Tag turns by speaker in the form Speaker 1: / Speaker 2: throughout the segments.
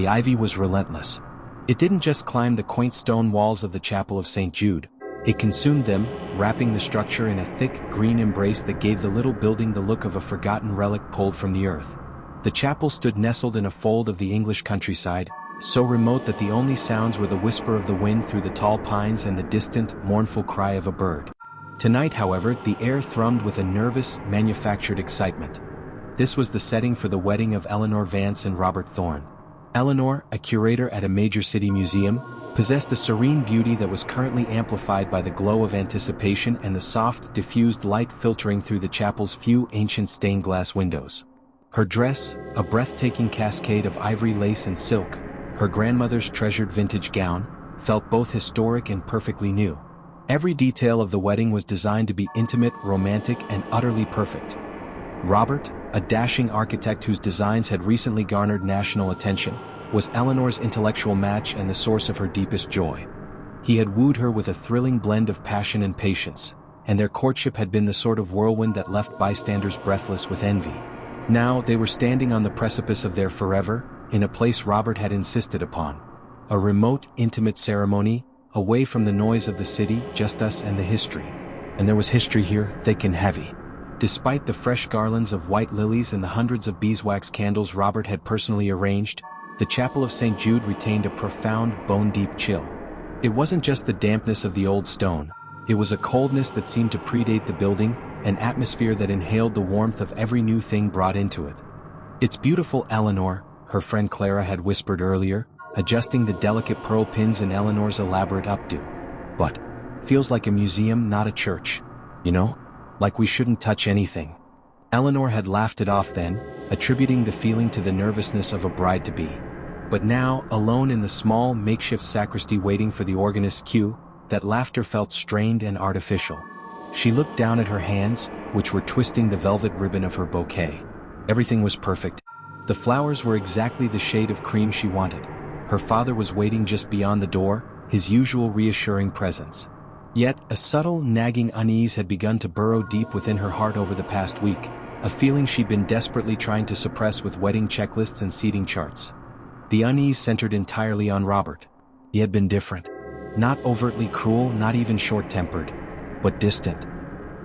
Speaker 1: the ivy was relentless. It didn't just climb the quaint stone walls of the chapel of St. Jude. It consumed them, wrapping the structure in a thick, green embrace that gave the little building the look of a forgotten relic pulled from the earth. The chapel stood nestled in a fold of the English countryside, so remote that the only sounds were the whisper of the wind through the tall pines and the distant, mournful cry of a bird. Tonight, however, the air thrummed with a nervous, manufactured excitement. This was the setting for the wedding of Eleanor Vance and Robert Thorne. Eleanor, a curator at a major city museum, possessed a serene beauty that was currently amplified by the glow of anticipation and the soft, diffused light filtering through the chapel's few ancient stained glass windows. Her dress, a breathtaking cascade of ivory lace and silk, her grandmother's treasured vintage gown, felt both historic and perfectly new. Every detail of the wedding was designed to be intimate, romantic, and utterly perfect. Robert, a dashing architect whose designs had recently garnered national attention, was Eleanor's intellectual match and the source of her deepest joy. He had wooed her with a thrilling blend of passion and patience, and their courtship had been the sort of whirlwind that left bystanders breathless with envy. Now they were standing on the precipice of their forever, in a place Robert had insisted upon. A remote, intimate ceremony, away from the noise of the city, just us and the history. And there was history here, thick and heavy. Despite the fresh garlands of white lilies and the hundreds of beeswax candles Robert had personally arranged, the chapel of St. Jude retained a profound, bone-deep chill. It wasn't just the dampness of the old stone, it was a coldness that seemed to predate the building, an atmosphere that inhaled the warmth of every new thing brought into it. "It's beautiful, Eleanor," her friend Clara had whispered earlier, adjusting the delicate pearl pins in Eleanor's elaborate updo. "But feels like a museum, not a church. You know? Like we shouldn't touch anything." Eleanor had laughed it off then, attributing the feeling to the nervousness of a bride-to-be. But now, alone in the small, makeshift sacristy waiting for the organist's cue, that laughter felt strained and artificial. She looked down at her hands, which were twisting the velvet ribbon of her bouquet. Everything was perfect. The flowers were exactly the shade of cream she wanted. Her father was waiting just beyond the door, his usual reassuring presence. Yet, a subtle, nagging unease had begun to burrow deep within her heart over the past week, a feeling she'd been desperately trying to suppress with wedding checklists and seating charts. The unease centered entirely on Robert. He had been different. Not overtly cruel, not even short-tempered, but distant.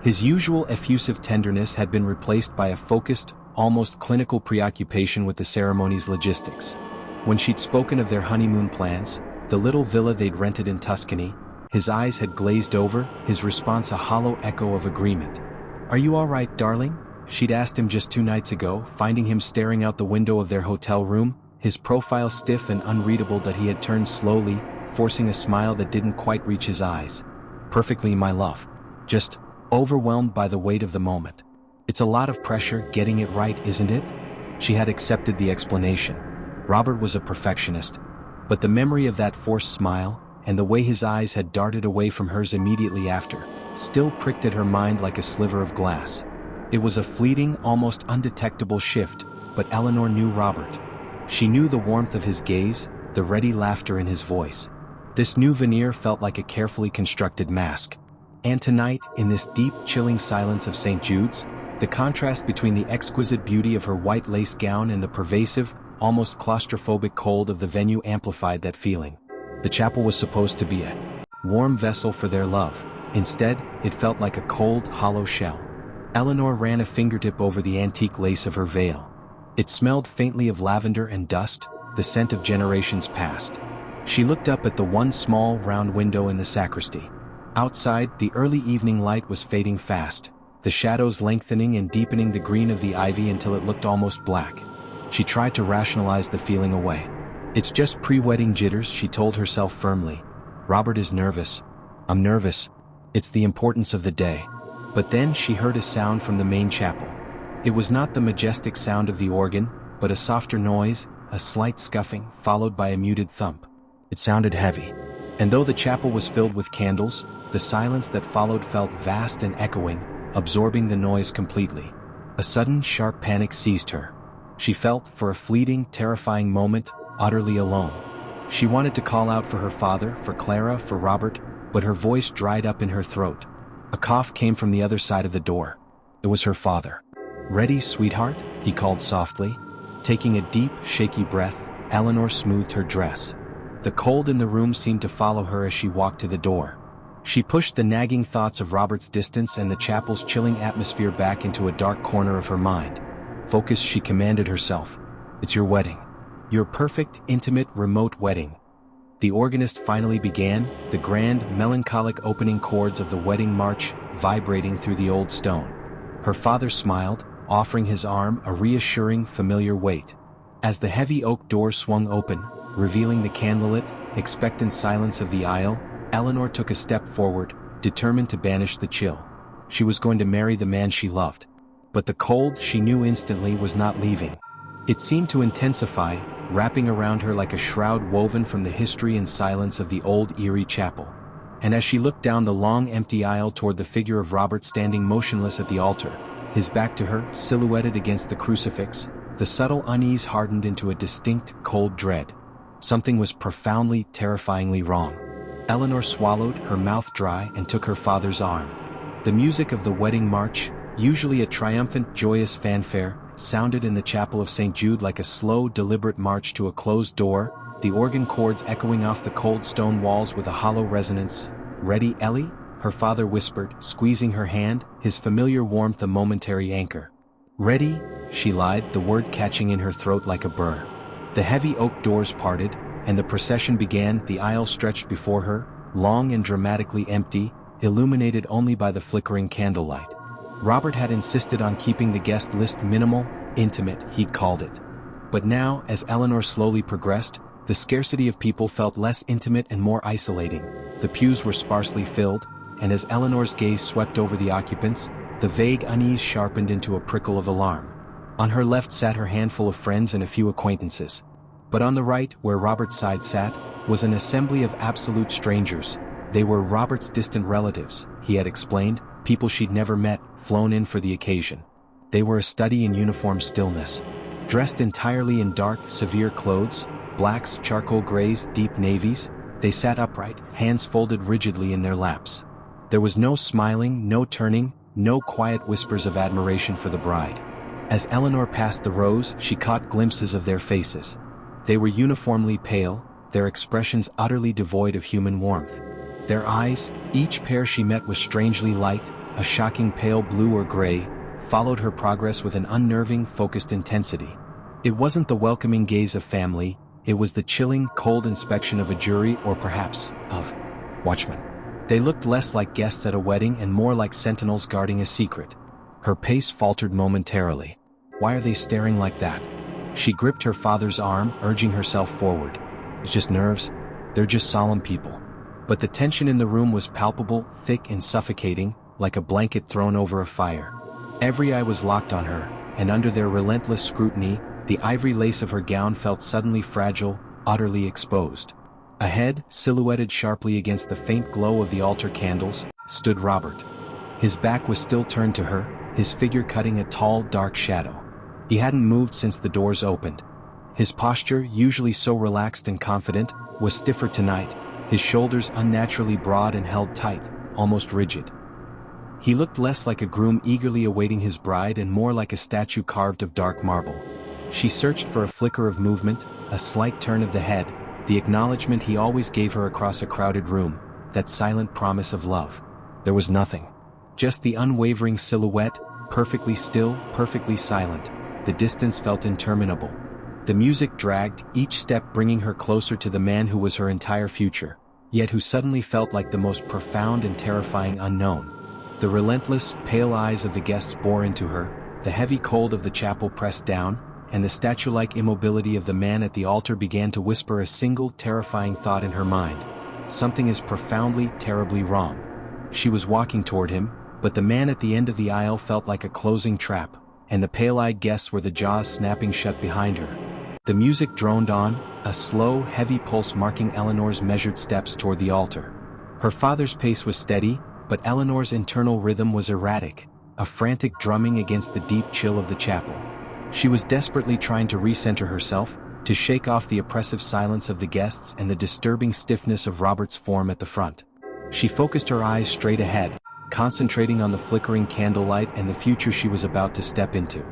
Speaker 1: His usual effusive tenderness had been replaced by a focused, almost clinical preoccupation with the ceremony's logistics. When she'd spoken of their honeymoon plans, the little villa they'd rented in Tuscany, his eyes had glazed over, his response a hollow echo of agreement. "Are you all right, darling?" she'd asked him just 2 nights ago, finding him staring out the window of their hotel room, his profile stiff and unreadable that he had turned slowly, forcing a smile that didn't quite reach his eyes. "Perfectly, my love. Just overwhelmed by the weight of the moment. It's a lot of pressure getting it right, isn't it?" She had accepted the explanation. Robert was a perfectionist. But the memory of that forced smile, and the way his eyes had darted away from hers immediately after, still pricked at her mind like a sliver of glass. It was a fleeting, almost undetectable shift, but Eleanor knew Robert. She knew the warmth of his gaze, the ready laughter in his voice. This new veneer felt like a carefully constructed mask. And tonight, in this deep, chilling silence of St. Jude's, the contrast between the exquisite beauty of her white lace gown and the pervasive, almost claustrophobic cold of the venue amplified that feeling. The chapel was supposed to be a warm vessel for their love. Instead, it felt like a cold, hollow shell. Eleanor ran a fingertip over the antique lace of her veil. It smelled faintly of lavender and dust, the scent of generations past. She looked up at the one small, round window in the sacristy. Outside, the early evening light was fading fast, the shadows lengthening and deepening the green of the ivy until it looked almost black. She tried to rationalize the feeling away. "It's just pre-wedding jitters," she told herself firmly. "Robert is nervous. I'm nervous. It's the importance of the day." But then she heard a sound from the main chapel. It was not the majestic sound of the organ, but a softer noise, a slight scuffing, followed by a muted thump. It sounded heavy. And though the chapel was filled with candles, the silence that followed felt vast and echoing, absorbing the noise completely. A sudden, sharp panic seized her. She felt, for a fleeting, terrifying moment, utterly alone. She wanted to call out for her father, for Clara, for Robert, but her voice dried up in her throat. A cough came from the other side of the door. It was her father. "Ready, sweetheart?" he called softly. Taking a deep, shaky breath, Eleanor smoothed her dress. The cold in the room seemed to follow her as she walked to the door. She pushed the nagging thoughts of Robert's distance and the chapel's chilling atmosphere back into a dark corner of her mind. Focus, she commanded herself. It's your wedding. Your perfect, intimate, remote wedding. The organist finally began, the grand, melancholic opening chords of the wedding march vibrating through the old stone. Her father smiled, offering his arm a reassuring, familiar weight. As the heavy oak door swung open, revealing the candlelit, expectant silence of the aisle, Eleanor took a step forward, determined to banish the chill. She was going to marry the man she loved. But the cold, she knew instantly, was not leaving. It seemed to intensify, wrapping around her like a shroud woven from the history and silence of the old eerie chapel. And as she looked down the long empty aisle toward the figure of Robert standing motionless at the altar, his back to her, silhouetted against the crucifix, the subtle unease hardened into a distinct, cold dread. Something was profoundly, terrifyingly wrong. Eleanor swallowed, her mouth dry, and took her father's arm. The music of the wedding march, usually a triumphant, joyous fanfare, sounded in the chapel of St. Jude like a slow, deliberate march to a closed door, the organ chords echoing off the cold stone walls with a hollow resonance. "Ready, Ellie?" her father whispered, squeezing her hand, his familiar warmth a momentary anchor. "Ready?" she lied, the word catching in her throat like a burr. The heavy oak doors parted, and the procession began. The aisle stretched before her, long and dramatically empty, illuminated only by the flickering candlelight. Robert had insisted on keeping the guest list minimal, intimate, he'd called it. But now, as Eleanor slowly progressed, the scarcity of people felt less intimate and more isolating. The pews were sparsely filled, and as Eleanor's gaze swept over the occupants, the vague unease sharpened into a prickle of alarm. On her left sat her handful of friends and a few acquaintances. But on the right, where Robert's side sat, was an assembly of absolute strangers. They were Robert's distant relatives, he had explained, people she'd never met, flown in for the occasion. They were a study in uniform stillness. Dressed entirely in dark, severe clothes, blacks, charcoal grays, deep navies, they sat upright, hands folded rigidly in their laps. There was no smiling, no turning, no quiet whispers of admiration for the bride. As Eleanor passed the rows, she caught glimpses of their faces. They were uniformly pale, their expressions utterly devoid of human warmth. Their eyes, each pair she met was strangely light, a shocking pale blue or gray, followed her progress with an unnerving, focused intensity. It wasn't the welcoming gaze of family, it was the chilling, cold inspection of a jury or perhaps, of watchmen. They looked less like guests at a wedding and more like sentinels guarding a secret. Her pace faltered momentarily. Why are they staring like that? She gripped her father's arm, urging herself forward. It's just nerves. They're just solemn people. But the tension in the room was palpable, thick and suffocating, like a blanket thrown over a fire. Every eye was locked on her, and under their relentless scrutiny, the ivory lace of her gown felt suddenly fragile, utterly exposed. Ahead, silhouetted sharply against the faint glow of the altar candles, stood Robert. His back was still turned to her, his figure cutting a tall, dark shadow. He hadn't moved since the doors opened. His posture, usually so relaxed and confident, was stiffer tonight, his shoulders unnaturally broad and held tight, almost rigid. He looked less like a groom eagerly awaiting his bride and more like a statue carved of dark marble. She searched for a flicker of movement, a slight turn of the head, the acknowledgement he always gave her across a crowded room, that silent promise of love. There was nothing. Just the unwavering silhouette, perfectly still, perfectly silent. The distance felt interminable. The music dragged, each step bringing her closer to the man who was her entire future, yet who suddenly felt like the most profound and terrifying unknown. The relentless, pale eyes of the guests bore into her, the heavy cold of the chapel pressed down, and the statue-like immobility of the man at the altar began to whisper a single terrifying thought in her mind. Something is profoundly, terribly wrong. She was walking toward him, but the man at the end of the aisle felt like a closing trap, and the pale-eyed guests were the jaws snapping shut behind her. The music droned on, a slow, heavy pulse marking Eleanor's measured steps toward the altar. Her father's pace was steady, but Eleanor's internal rhythm was erratic, a frantic drumming against the deep chill of the chapel. She was desperately trying to recenter herself, to shake off the oppressive silence of the guests and the disturbing stiffness of Robert's form at the front. She focused her eyes straight ahead, concentrating on the flickering candlelight and the future she was about to step into.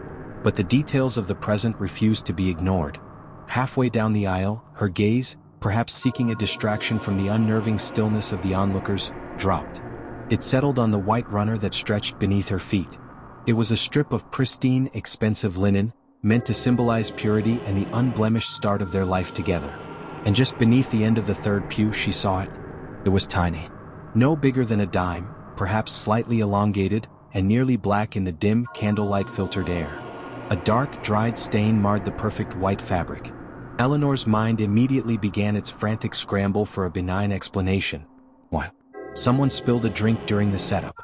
Speaker 1: But the details of the present refused to be ignored. Halfway down the aisle, her gaze, perhaps seeking a distraction from the unnerving stillness of the onlookers, dropped. It settled on the white runner that stretched beneath her feet. It was a strip of pristine, expensive linen, meant to symbolize purity and the unblemished start of their life together. And just beneath the end of the third pew she saw it. It was tiny. No bigger than a dime, perhaps slightly elongated, and nearly black in the dim, candlelight-filtered air. A dark, dried stain marred the perfect white fabric. Eleanor's mind immediately began its frantic scramble for a benign explanation. What? Someone spilled a drink during the setup.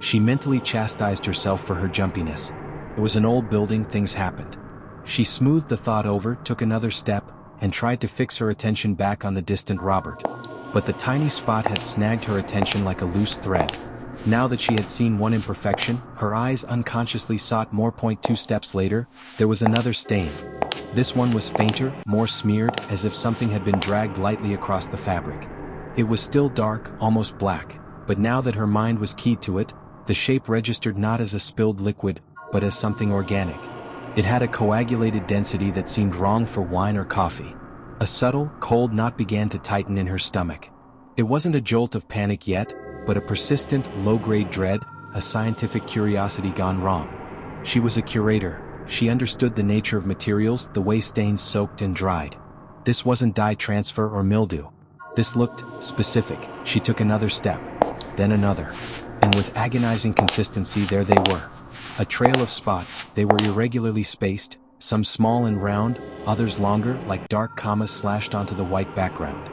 Speaker 1: She mentally chastised herself for her jumpiness. It was an old building, things happened. She smoothed the thought over, took another step, and tried to fix her attention back on the distant Robert. But the tiny spot had snagged her attention like a loose thread. Now that she had seen one imperfection, her eyes unconsciously sought more. 2 steps later, there was another stain. This one was fainter, more smeared, as if something had been dragged lightly across the fabric. It was still dark, almost black, but now that her mind was keyed to it, the shape registered not as a spilled liquid, but as something organic. It had a coagulated density that seemed wrong for wine or coffee. A subtle, cold knot began to tighten in her stomach. It wasn't a jolt of panic yet, but a persistent, low-grade dread, a scientific curiosity gone wrong. She was a curator. She understood the nature of materials, the way stains soaked and dried. This wasn't dye transfer or mildew. This looked specific. She took another step, then another. And with agonizing consistency there they were. A trail of spots. They were irregularly spaced, some small and round, others longer, like dark commas slashed onto the white background.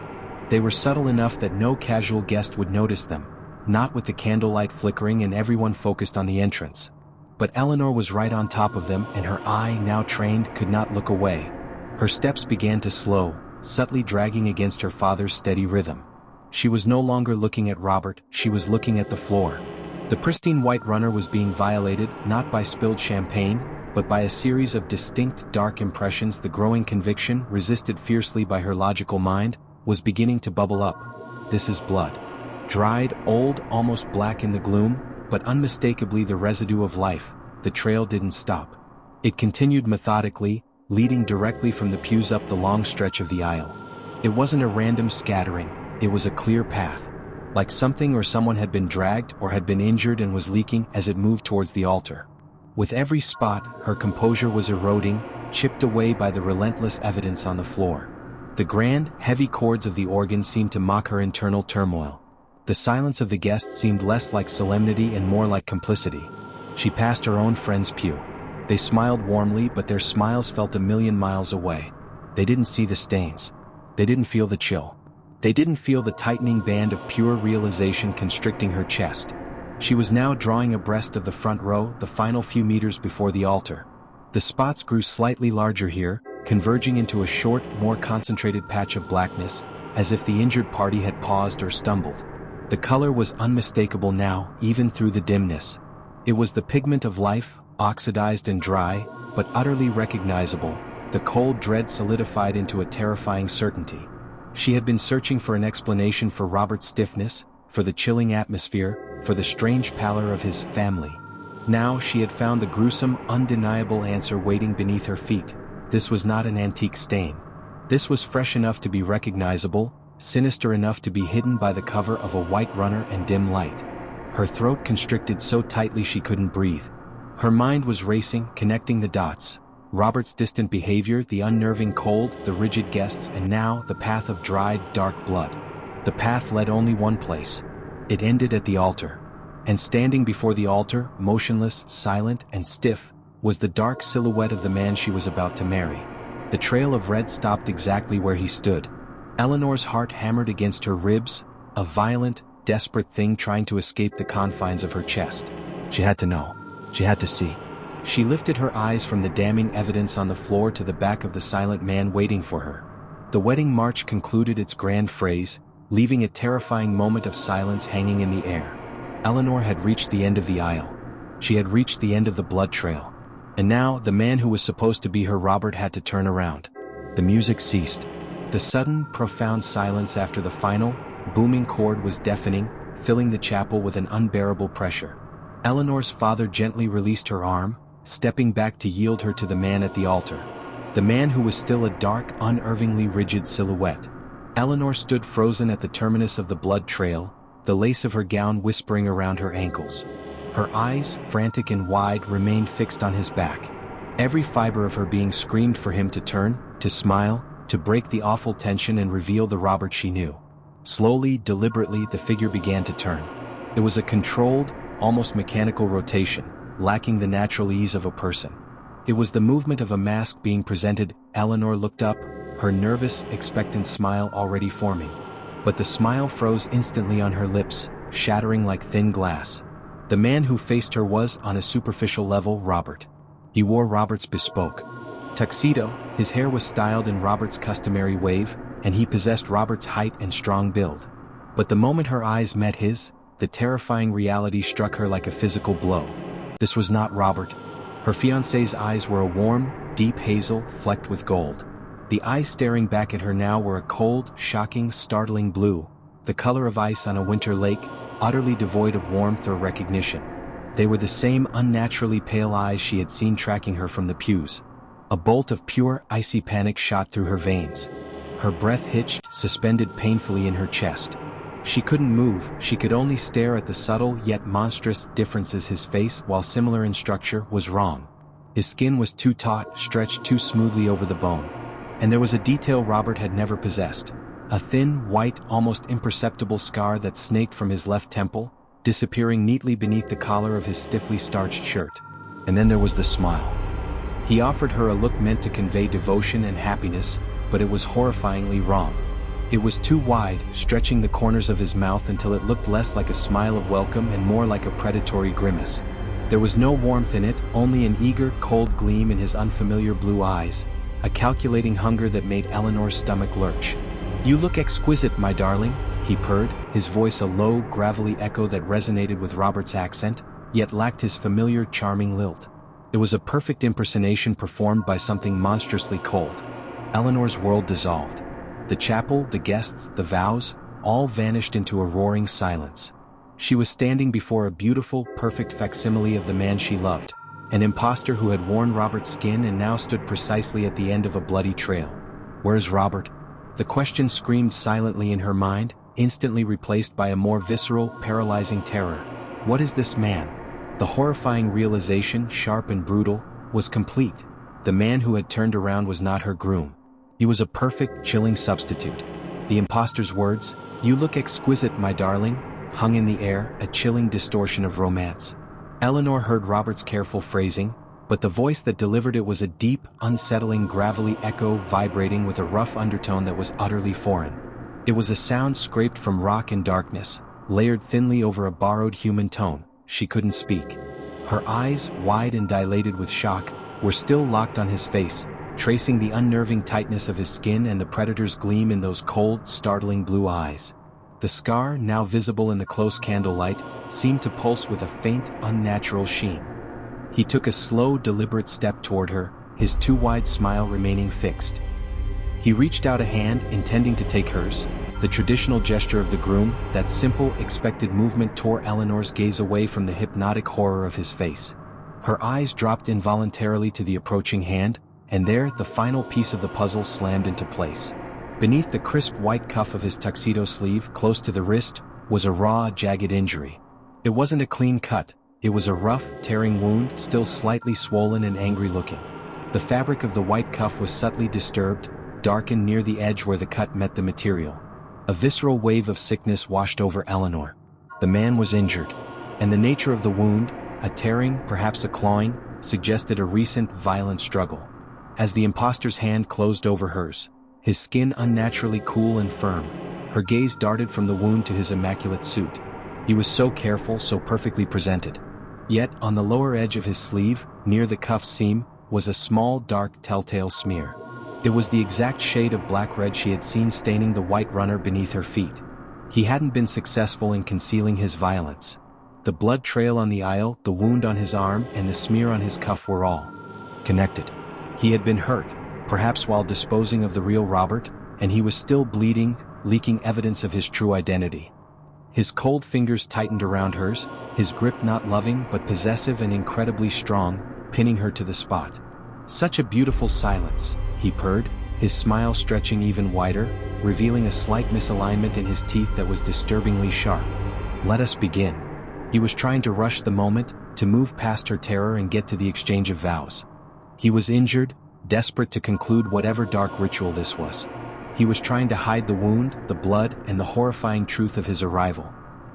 Speaker 1: They were subtle enough that no casual guest would notice them, not with the candlelight flickering and everyone focused on the entrance. But Eleanor was right on top of them, and her eye, now trained, could not look away. Her steps began to slow, subtly dragging against her father's steady rhythm. She was no longer looking at Robert, she was looking at the floor. The pristine white runner was being violated, not by spilled champagne, but by a series of distinct dark impressions. The growing conviction, resisted fiercely by her logical mind, was beginning to bubble up. This is blood. Dried, old, almost black in the gloom, but unmistakably the residue of life. The trail didn't stop. It continued methodically, leading directly from the pews up the long stretch of the aisle. It wasn't a random scattering, it was a clear path. Like something or someone had been dragged or had been injured and was leaking as it moved towards the altar. With every spot, her composure was eroding, chipped away by the relentless evidence on the floor. The grand, heavy chords of the organ seemed to mock her internal turmoil. The silence of the guests seemed less like solemnity and more like complicity. She passed her own friend's pew. They smiled warmly, but their smiles felt a million miles away. They didn't see the stains. They didn't feel the chill. They didn't feel the tightening band of pure realization constricting her chest. She was now drawing abreast of the front row, the final few meters before the altar. The spots grew slightly larger here, converging into a short, more concentrated patch of blackness, as if the injured party had paused or stumbled. The color was unmistakable now, even through the dimness. It was the pigment of life, oxidized and dry, but utterly recognizable. The cold dread solidified into a terrifying certainty. She had been searching for an explanation for Robert's stiffness, for the chilling atmosphere, for the strange pallor of his family. Now she had found the gruesome, undeniable answer waiting beneath her feet. This was not an antique stain. This was fresh enough to be recognizable, sinister enough to be hidden by the cover of a white runner and dim light. Her throat constricted so tightly she couldn't breathe. Her mind was racing, connecting the dots. Robert's distant behavior, the unnerving cold, the rigid guests, and now the path of dried, dark blood. The path led only one place. It ended at the altar. And standing before the altar, motionless, silent, and stiff, was the dark silhouette of the man she was about to marry. The trail of red stopped exactly where he stood. Eleanor's heart hammered against her ribs, a violent, desperate thing trying to escape the confines of her chest. She had to know. She had to see. She lifted her eyes from the damning evidence on the floor to the back of the silent man waiting for her. The wedding march concluded its grand phrase, leaving a terrifying moment of silence hanging in the air. Eleanor had reached the end of the aisle. She had reached the end of the blood trail. And now, the man who was supposed to be her Robert had to turn around. The music ceased. The sudden, profound silence after the final, booming chord was deafening, filling the chapel with an unbearable pressure. Eleanor's father gently released her arm, stepping back to yield her to the man at the altar. The man who was still a dark, unnervingly rigid silhouette. Eleanor stood frozen at the terminus of the blood trail, the lace of her gown whispering around her ankles. Her eyes, frantic and wide, remained fixed on his back. Every fiber of her being screamed for him to turn, to smile, to break the awful tension and reveal the Robert she knew. Slowly, deliberately, the figure began to turn. It was a controlled, almost mechanical rotation, lacking the natural ease of a person. It was the movement of a mask being presented. Eleanor looked up, her nervous, expectant smile already forming. But the smile froze instantly on her lips, shattering like thin glass. The man who faced her was, on a superficial level, Robert. He wore Robert's bespoke tuxedo, his hair was styled in Robert's customary wave, and he possessed Robert's height and strong build. But the moment her eyes met his, the terrifying reality struck her like a physical blow. This was not Robert. Her fiancé's eyes were a warm, deep hazel, flecked with gold. The eyes staring back at her now were a cold, shocking, startling blue, the color of ice on a winter lake, utterly devoid of warmth or recognition. They were the same unnaturally pale eyes she had seen tracking her from the pews. A bolt of pure, icy panic shot through her veins. Her breath hitched, suspended painfully in her chest. She couldn't move, she could only stare at the subtle yet monstrous differences. His face, while similar in structure, was wrong. His skin was too taut, stretched too smoothly over the bone. And there was a detail Robert had never possessed. A thin, white, almost imperceptible scar that snaked from his left temple, disappearing neatly beneath the collar of his stiffly starched shirt. And then there was the smile. He offered her a look meant to convey devotion and happiness, but it was horrifyingly wrong. It was too wide, stretching the corners of his mouth until it looked less like a smile of welcome and more like a predatory grimace. There was no warmth in it, only an eager, cold gleam in his unfamiliar blue eyes, a calculating hunger that made Eleanor's stomach lurch. "You look exquisite, my darling," he purred, his voice a low, gravelly echo that resonated with Robert's accent, yet lacked his familiar, charming lilt. It was a perfect impersonation performed by something monstrously cold. Eleanor's world dissolved. The chapel, the guests, the vows, all vanished into a roaring silence. She was standing before a beautiful, perfect facsimile of the man she loved, an imposter who had worn Robert's skin and now stood precisely at the end of a bloody trail. "Where's Robert?" The question screamed silently in her mind, instantly replaced by a more visceral, paralyzing terror. What is this man? The horrifying realization, sharp and brutal, was complete. The man who had turned around was not her groom. He was a perfect, chilling substitute. The imposter's words, "You look exquisite, my darling," hung in the air, a chilling distortion of romance. Eleanor heard Robert's careful phrasing, but the voice that delivered it was a deep, unsettling, gravelly echo vibrating with a rough undertone that was utterly foreign. It was a sound scraped from rock and darkness, layered thinly over a borrowed human tone. She couldn't speak. Her eyes, wide and dilated with shock, were still locked on his face, tracing the unnerving tightness of his skin and the predator's gleam in those cold, startling blue eyes. The scar, now visible in the close candlelight, seemed to pulse with a faint, unnatural sheen. He took a slow, deliberate step toward her, his too wide smile remaining fixed. He reached out a hand, intending to take hers. The traditional gesture of the groom, that simple, expected movement tore Eleanor's gaze away from the hypnotic horror of his face. Her eyes dropped involuntarily to the approaching hand, and there, the final piece of the puzzle slammed into place. Beneath the crisp white cuff of his tuxedo sleeve, close to the wrist, was a raw, jagged injury. It wasn't a clean cut, it was a rough, tearing wound, still slightly swollen and angry-looking. The fabric of the white cuff was subtly disturbed, darkened near the edge where the cut met the material. A visceral wave of sickness washed over Eleanor. The man was injured, and the nature of the wound, a tearing, perhaps a clawing, suggested a recent, violent struggle. As the imposter's hand closed over hers, his skin unnaturally cool and firm, her gaze darted from the wound to his immaculate suit. He was so careful, so perfectly presented. Yet, on the lower edge of his sleeve, near the cuff seam, was a small, dark, telltale smear. It was the exact shade of black red she had seen staining the white runner beneath her feet. He hadn't been successful in concealing his violence. The blood trail on the aisle, the wound on his arm, and the smear on his cuff were all connected. He had been hurt, perhaps while disposing of the real Robert, and he was still bleeding, leaking evidence of his true identity. His cold fingers tightened around hers, his grip not loving but possessive and incredibly strong, pinning her to the spot. Such a beautiful silence, he purred, his smile stretching even wider, revealing a slight misalignment in his teeth that was disturbingly sharp. Let us begin. He was trying to rush the moment, to move past her terror and get to the exchange of vows. He was injured, desperate to conclude whatever dark ritual this was. He was trying to hide the wound, the blood, and the horrifying truth of his arrival.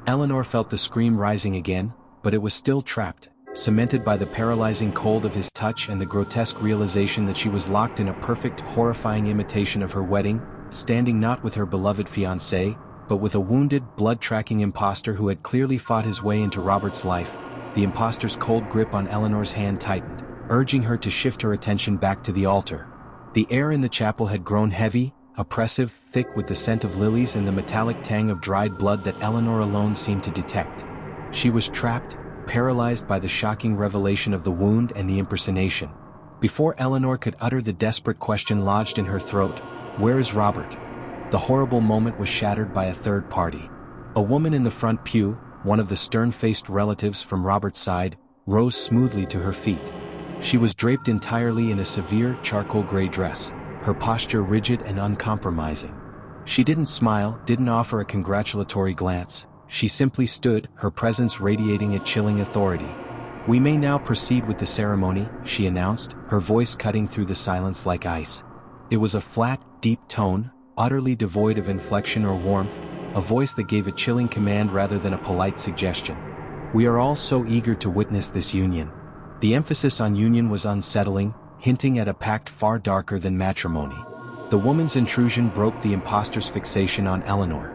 Speaker 1: Eleanor felt the scream rising again, but it was still trapped, cemented by the paralyzing cold of his touch and the grotesque realization that she was locked in a perfect, horrifying imitation of her wedding, standing not with her beloved fiancé, but with a wounded, blood-tracking imposter who had clearly fought his way into Robert's life. The imposter's cold grip on Eleanor's hand tightened, urging her to shift her attention back to the altar. The air in the chapel had grown heavy, oppressive, thick with the scent of lilies and the metallic tang of dried blood that Eleanor alone seemed to detect. She was trapped, paralyzed by the shocking revelation of the wound and the impersonation. Before Eleanor could utter the desperate question lodged in her throat, "Where is Robert?" the horrible moment was shattered by a third party. A woman in the front pew, one of the stern-faced relatives from Robert's side, rose smoothly to her feet. She was draped entirely in a severe charcoal gray dress, her posture rigid and uncompromising. She didn't smile, didn't offer a congratulatory glance. She simply stood, her presence radiating a chilling authority. "We may now proceed with the ceremony," she announced, her voice cutting through the silence like ice. It was a flat, deep tone, utterly devoid of inflection or warmth, a voice that gave a chilling command rather than a polite suggestion. "We are all so eager to witness this union." The emphasis on union was unsettling, hinting at a pact far darker than matrimony. The woman's intrusion broke the imposter's fixation on Eleanor.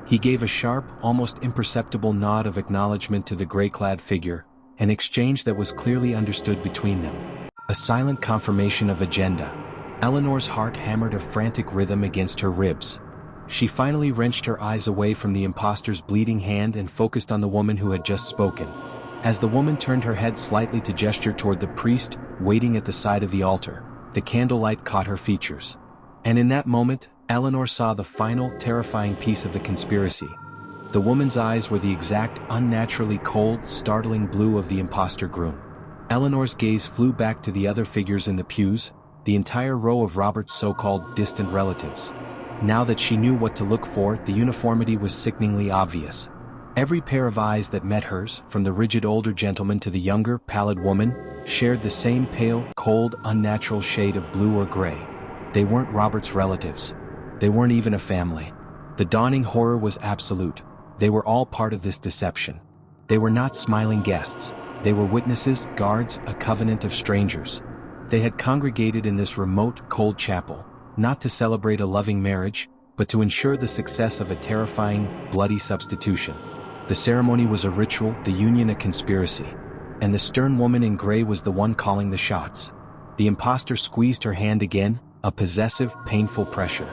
Speaker 1: He gave a sharp, almost imperceptible nod of acknowledgement to the gray-clad figure, an exchange that was clearly understood between them. A silent confirmation of agenda. Eleanor's heart hammered a frantic rhythm against her ribs. She finally wrenched her eyes away from the imposter's bleeding hand and focused on the woman who had just spoken. As the woman turned her head slightly to gesture toward the priest, waiting at the side of the altar, the candlelight caught her features. And in that moment, Eleanor saw the final, terrifying piece of the conspiracy. The woman's eyes were the exact, unnaturally cold, startling blue of the imposter Groom. Eleanor's gaze flew back to the other figures in the pews, the entire row of Robert's so-called distant relatives. Now that she knew what to look for, the uniformity was sickeningly obvious. Every pair of eyes that met hers, from the rigid older gentleman to the younger, pallid woman, shared the same pale, cold, unnatural shade of blue or gray. They weren't Robert's relatives. They weren't even a family. The dawning horror was absolute. They were all part of this deception. They were not smiling guests. They were witnesses, guards, a covenant of strangers. They had congregated in this remote, cold chapel, not to celebrate a loving marriage, but to ensure the success of a terrifying, bloody substitution. The ceremony was a ritual, the union a conspiracy. And the stern woman in gray was the one calling the shots. The imposter squeezed her hand again, a possessive, painful pressure.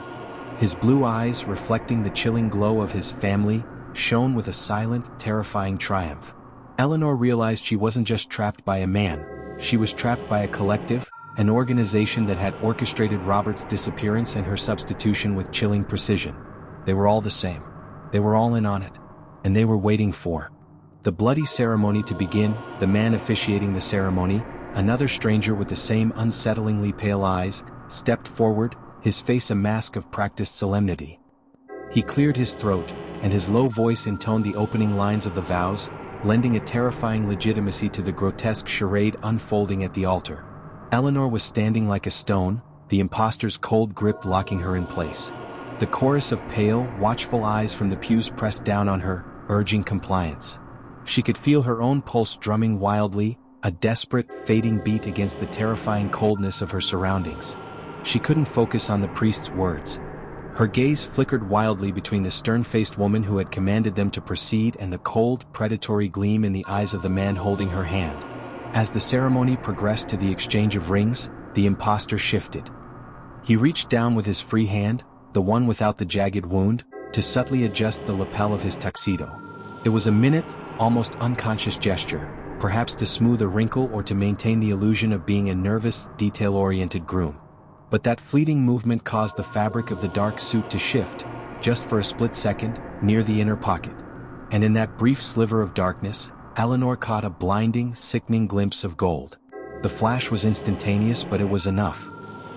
Speaker 1: His blue eyes, reflecting the chilling glow of his family, shone with a silent, terrifying triumph. Eleanor realized she wasn't just trapped by a man, she was trapped by a collective, an organization that had orchestrated Robert's disappearance and her substitution with chilling precision. They were all the same. They were all in on it. And they were waiting for the bloody ceremony to begin. The man officiating the ceremony, another stranger with the same unsettlingly pale eyes, stepped forward, his face a mask of practiced solemnity. He cleared his throat, and his low voice intoned the opening lines of the vows, lending a terrifying legitimacy to the grotesque charade unfolding at the altar. Eleanor was standing like a stone, the imposter's cold grip locking her in place. The chorus of pale, watchful eyes from the pews pressed down on her, urging compliance. She could feel her own pulse drumming wildly, a desperate, fading beat against the terrifying coldness of her surroundings. She couldn't focus on the priest's words. Her gaze flickered wildly between the stern-faced woman who had commanded them to proceed and the cold, predatory gleam in the eyes of the man holding her hand. As the ceremony progressed to the exchange of rings, the imposter shifted. He reached down with his free hand, the one without the jagged wound, to subtly adjust the lapel of his tuxedo. It was a minute, almost unconscious gesture, perhaps to smooth a wrinkle or to maintain the illusion of being a nervous, detail-oriented groom. But that fleeting movement caused the fabric of the dark suit to shift, just for a split second, near the inner pocket. And in that brief sliver of darkness, Eleanor caught a blinding, sickening glimpse of gold. The flash was instantaneous, but it was enough.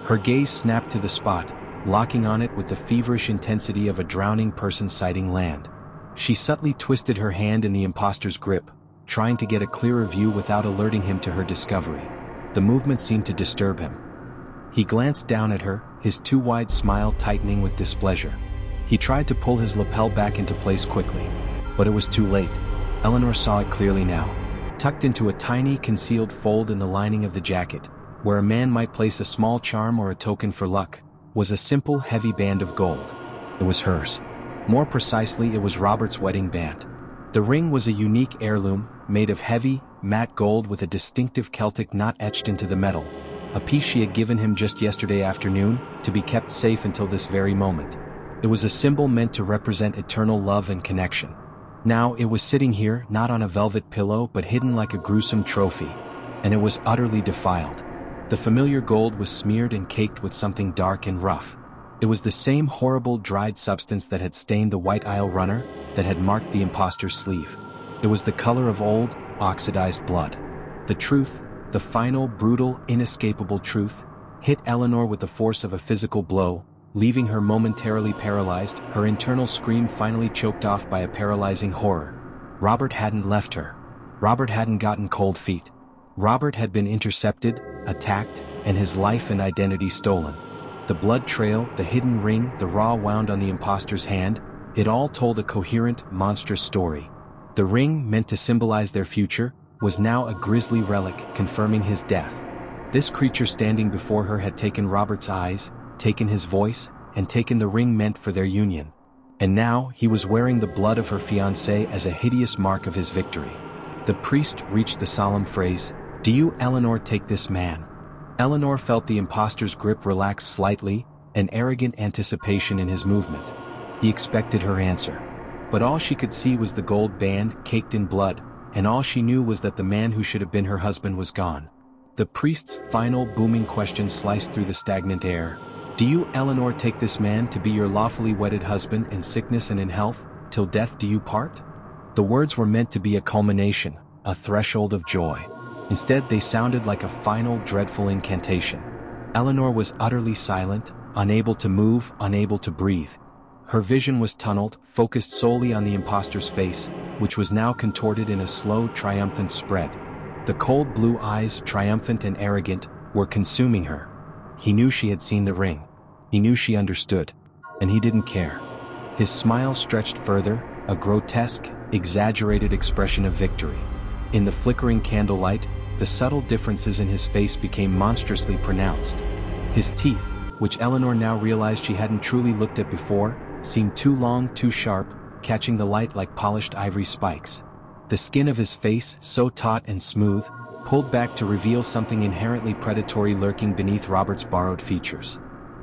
Speaker 1: Her gaze snapped to the spot, locking on it with the feverish intensity of a drowning person sighting land. She subtly twisted her hand in the imposter's grip, trying to get a clearer view without alerting him to her discovery. The movement seemed to disturb him. He glanced down at her, his too wide smile tightening with displeasure. He tried to pull his lapel back into place quickly, but it was too late. Eleanor saw it clearly now. Tucked into a tiny concealed fold in the lining of the jacket, where a man might place a small charm or a token for luck, was a simple heavy band of gold. It was hers. More precisely, it was Robert's wedding band. The ring was a unique heirloom, made of heavy, matte gold with a distinctive Celtic knot etched into the metal, a piece she had given him just yesterday afternoon, to be kept safe until this very moment. It was a symbol meant to represent eternal love and connection. Now it was sitting here, not on a velvet pillow but hidden like a gruesome trophy, and it was utterly defiled. The familiar gold was smeared and caked with something dark and rough. It was the same horrible dried substance that had stained the White Isle runner, that had marked the imposter's sleeve. It was the color of old, oxidized blood. The truth, the final, brutal, inescapable truth, hit Eleanor with the force of a physical blow, leaving her momentarily paralyzed, her internal scream finally choked off by a paralyzing horror. Robert hadn't left her. Robert hadn't gotten cold feet. Robert had been intercepted, attacked, and his life and identity stolen. The blood trail, the hidden ring, the raw wound on the imposter's hand, it all told a coherent, monstrous story. The ring, meant to symbolize their future, was now a grisly relic confirming his death. This creature standing before her had taken Robert's eyes, taken his voice, and taken the ring meant for their union. And now, he was wearing the blood of her fiancé as a hideous mark of his victory. The priest reached the solemn phrase, "Do you, Eleanor, take this man?" Eleanor felt the imposter's grip relax slightly, an arrogant anticipation in his movement. He expected her answer. But all she could see was the gold band caked in blood, and all she knew was that the man who should have been her husband was gone. The priest's final booming question sliced through the stagnant air. "Do you, Eleanor, take this man to be your lawfully wedded husband in sickness and in health, till death do you part?" The words were meant to be a culmination, a threshold of joy. Instead, they sounded like a final, dreadful incantation. Eleanor was utterly silent, unable to move, unable to breathe. Her vision was tunneled, focused solely on the imposter's face, which was now contorted in a slow, triumphant spread. The cold blue eyes, triumphant and arrogant, were consuming her. He knew she had seen the ring. He knew she understood. And he didn't care. His smile stretched further, a grotesque, exaggerated expression of victory. In the flickering candlelight, the subtle differences in his face became monstrously pronounced. His teeth, which Eleanor now realized she hadn't truly looked at before, seemed too long, too sharp, catching the light like polished ivory spikes. The skin of his face, so taut and smooth, pulled back to reveal something inherently predatory lurking beneath Robert's borrowed features.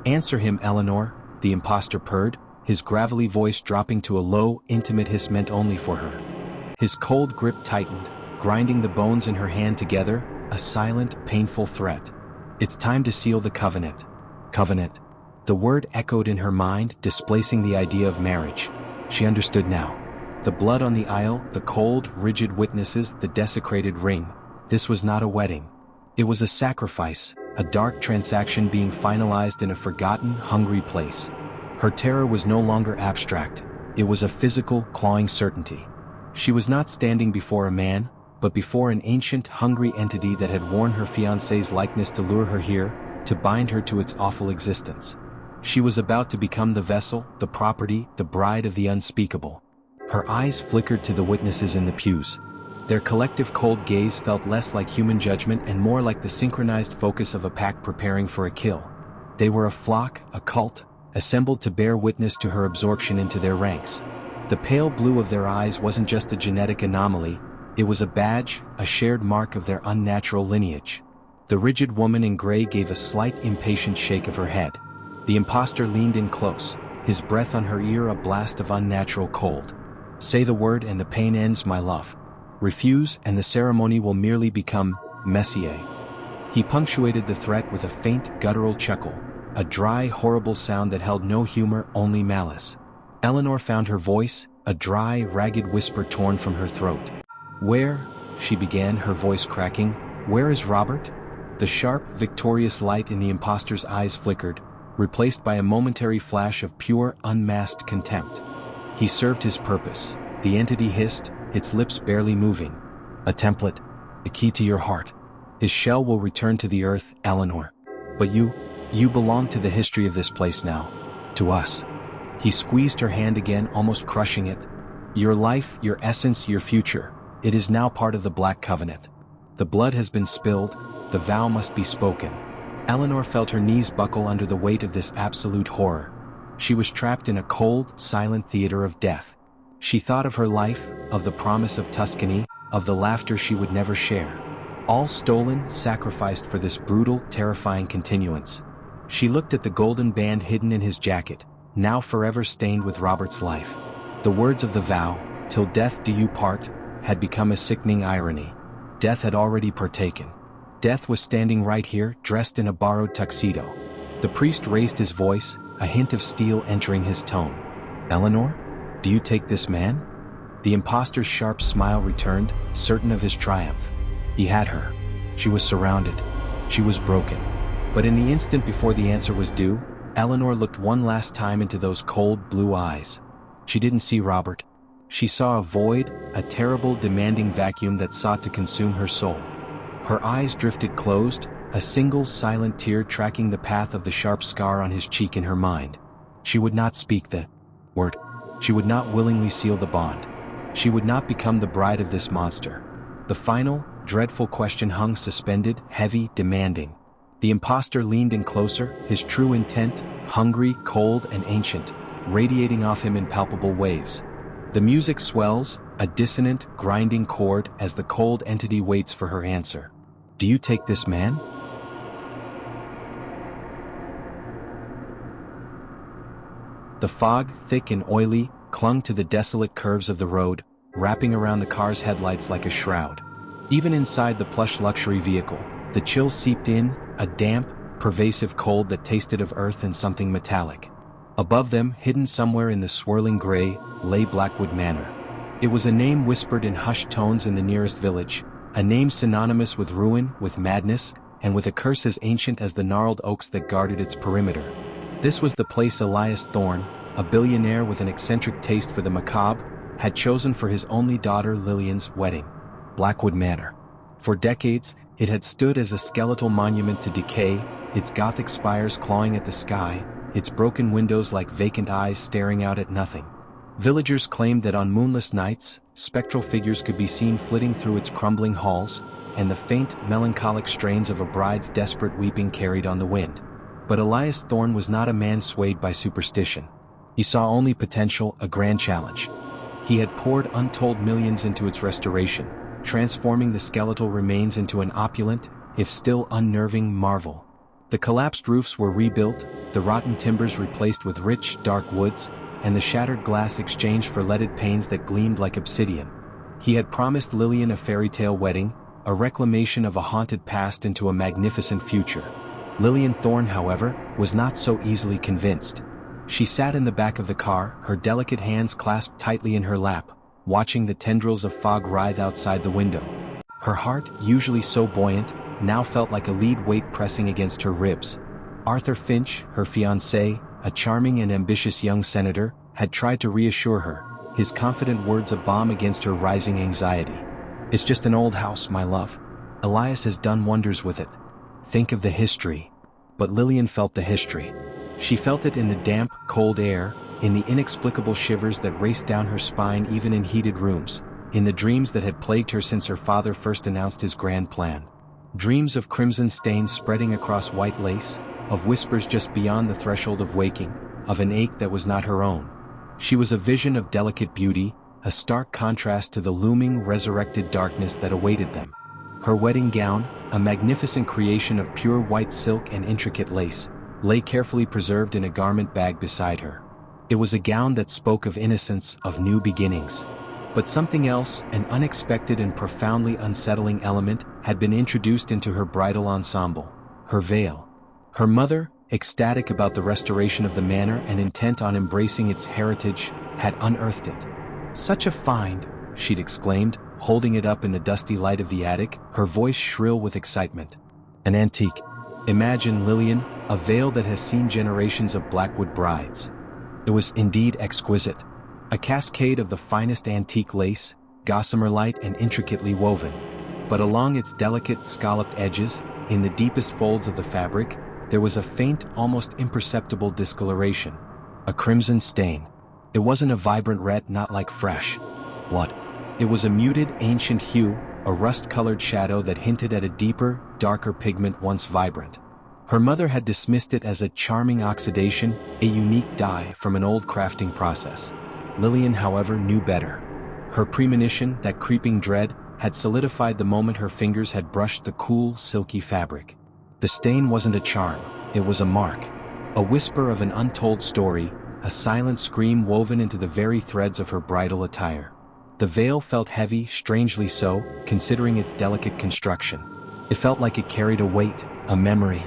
Speaker 1: "Answer him, Eleanor," the imposter purred, his gravelly voice dropping to a low, intimate hiss meant only for her. His cold grip tightened, grinding the bones in her hand together, a silent, painful threat. "It's time to seal the covenant." Covenant. The word echoed in her mind, displacing the idea of marriage. She understood now. The blood on the aisle, the cold, rigid witnesses, the desecrated ring. This was not a wedding. It was a sacrifice, a dark transaction being finalized in a forgotten, hungry place. Her terror was no longer abstract. It was a physical, clawing certainty. She was not standing before a man, but before an ancient, hungry entity that had worn her fiancé's likeness to lure her here, to bind her to its awful existence. She was about to become the vessel, the property, the bride of the unspeakable. Her eyes flickered to the witnesses in the pews. Their collective cold gaze felt less like human judgment and more like the synchronized focus of a pack preparing for a kill. They were a flock, a cult, assembled to bear witness to her absorption into their ranks. The pale blue of their eyes wasn't just a genetic anomaly, it was a badge, a shared mark of their unnatural lineage. The rigid woman in gray gave a slight, impatient shake of her head. The imposter leaned in close, his breath on her ear a blast of unnatural cold. "Say the word and the pain ends, my love. Refuse and the ceremony will merely become Messier." He punctuated the threat with a faint, guttural chuckle, a dry, horrible sound that held no humor, only malice. Eleanor found her voice, a dry, ragged whisper torn from her throat. "Where," she began, her voice cracking, "where is Robert?" The sharp, victorious light in the imposter's eyes flickered, replaced by a momentary flash of pure, unmasked contempt. He served his purpose. The entity hissed, its lips barely moving. A template. A key to your heart. His shell will return to the earth, Eleanor. But you belong to the history of this place now. To us. He squeezed her hand again, almost crushing it. Your life, your essence, your future. It is now part of the Black Covenant. The blood has been spilled, the vow must be spoken. Eleanor felt her knees buckle under the weight of this absolute horror. She was trapped in a cold, silent theater of death. She thought of her life, of the promise of Tuscany, of the laughter she would never share. All stolen, sacrificed for this brutal, terrifying continuance. She looked at the golden band hidden in his jacket, now forever stained with Robert's life. The words of the vow, "Till death do you part," had become a sickening irony. Death had already partaken. Death was standing right here, dressed in a borrowed tuxedo. The priest raised his voice, a hint of steel entering his tone. "Eleanor? Do you take this man?" The imposter's sharp smile returned, certain of his triumph. He had her. She was surrounded. She was broken. But in the instant before the answer was due, Eleanor looked one last time into those cold, blue eyes. She didn't see Robert. She saw a void, a terrible, demanding vacuum that sought to consume her soul. Her eyes drifted closed, a single silent tear tracking the path of the sharp scar on his cheek in her mind. She would not speak the word. She would not willingly seal the bond. She would not become the bride of this monster. The final, dreadful question hung suspended, heavy, demanding. The imposter leaned in closer, his true intent, hungry, cold, and ancient, radiating off him in palpable waves. The music swells, a dissonant, grinding chord as the cold entity waits for her answer. Do you take this man? The fog, thick and oily, clung to the desolate curves of the road, wrapping around the car's headlights like a shroud. Even inside the plush luxury vehicle, the chill seeped in, a damp, pervasive cold that tasted of earth and something metallic. Above them, hidden somewhere in the swirling gray, lay Blackwood Manor. It was a name whispered in hushed tones in the nearest village, a name synonymous with ruin, with madness, and with a curse as ancient as the gnarled oaks that guarded its perimeter. This was the place Elias Thorne, a billionaire with an eccentric taste for the macabre, had chosen for his only daughter Lillian's wedding. Blackwood Manor. For decades, it had stood as a skeletal monument to decay, its Gothic spires clawing at the sky, its broken windows like vacant eyes staring out at nothing. Villagers claimed that on moonless nights, spectral figures could be seen flitting through its crumbling halls, and the faint, melancholic strains of a bride's desperate weeping carried on the wind. But Elias Thorne was not a man swayed by superstition. He saw only potential, a grand challenge. He had poured untold millions into its restoration, transforming the skeletal remains into an opulent, if still unnerving, marvel. The collapsed roofs were rebuilt, the rotten timbers replaced with rich, dark woods, and the shattered glass exchanged for leaded panes that gleamed like obsidian. He had promised Lillian a fairy tale wedding, a reclamation of a haunted past into a magnificent future. Lillian Thorne, however, was not so easily convinced. She sat in the back of the car, her delicate hands clasped tightly in her lap, watching the tendrils of fog writhe outside the window. Her heart, usually so buoyant, now felt like a lead weight pressing against her ribs. Arthur Finch, her fiancé, a charming and ambitious young senator, had tried to reassure her, his confident words a balm against her rising anxiety. "It's just an old house, my love. Elias has done wonders with it. Think of the history." But Lillian felt the history. She felt it in the damp, cold air, in the inexplicable shivers that raced down her spine even in heated rooms, in the dreams that had plagued her since her father first announced his grand plan. Dreams of crimson stains spreading across white lace, of whispers just beyond the threshold of waking, of an ache that was not her own. She was a vision of delicate beauty, a stark contrast to the looming, resurrected darkness that awaited them. Her wedding gown, a magnificent creation of pure white silk and intricate lace, lay carefully preserved in a garment bag beside her. It was a gown that spoke of innocence, of new beginnings. But something else, an unexpected and profoundly unsettling element, had been introduced into her bridal ensemble: her veil. Her mother, ecstatic about the restoration of the manor and intent on embracing its heritage, had unearthed it. "Such a find," she'd exclaimed, holding it up in the dusty light of the attic, her voice shrill with excitement. An antique. Imagine, Lillian, a veil that has seen generations of Blackwood brides. It was indeed exquisite. A cascade of the finest antique lace, gossamer light and intricately woven. But along its delicate, scalloped edges, in the deepest folds of the fabric, there was a faint, almost imperceptible discoloration. A crimson stain. It wasn't a vibrant red, not like fresh. What? It was a muted, ancient hue, a rust-colored shadow that hinted at a deeper, darker pigment once vibrant. Her mother had dismissed it as a charming oxidation, a unique dye from an old crafting process. Lillian, however, knew better. Her premonition, that creeping dread, had solidified the moment her fingers had brushed the cool, silky fabric. The stain wasn't a charm, it was a mark. A whisper of an untold story, a silent scream woven into the very threads of her bridal attire. The veil felt heavy, strangely so, considering its delicate construction. It felt like it carried a weight, a memory.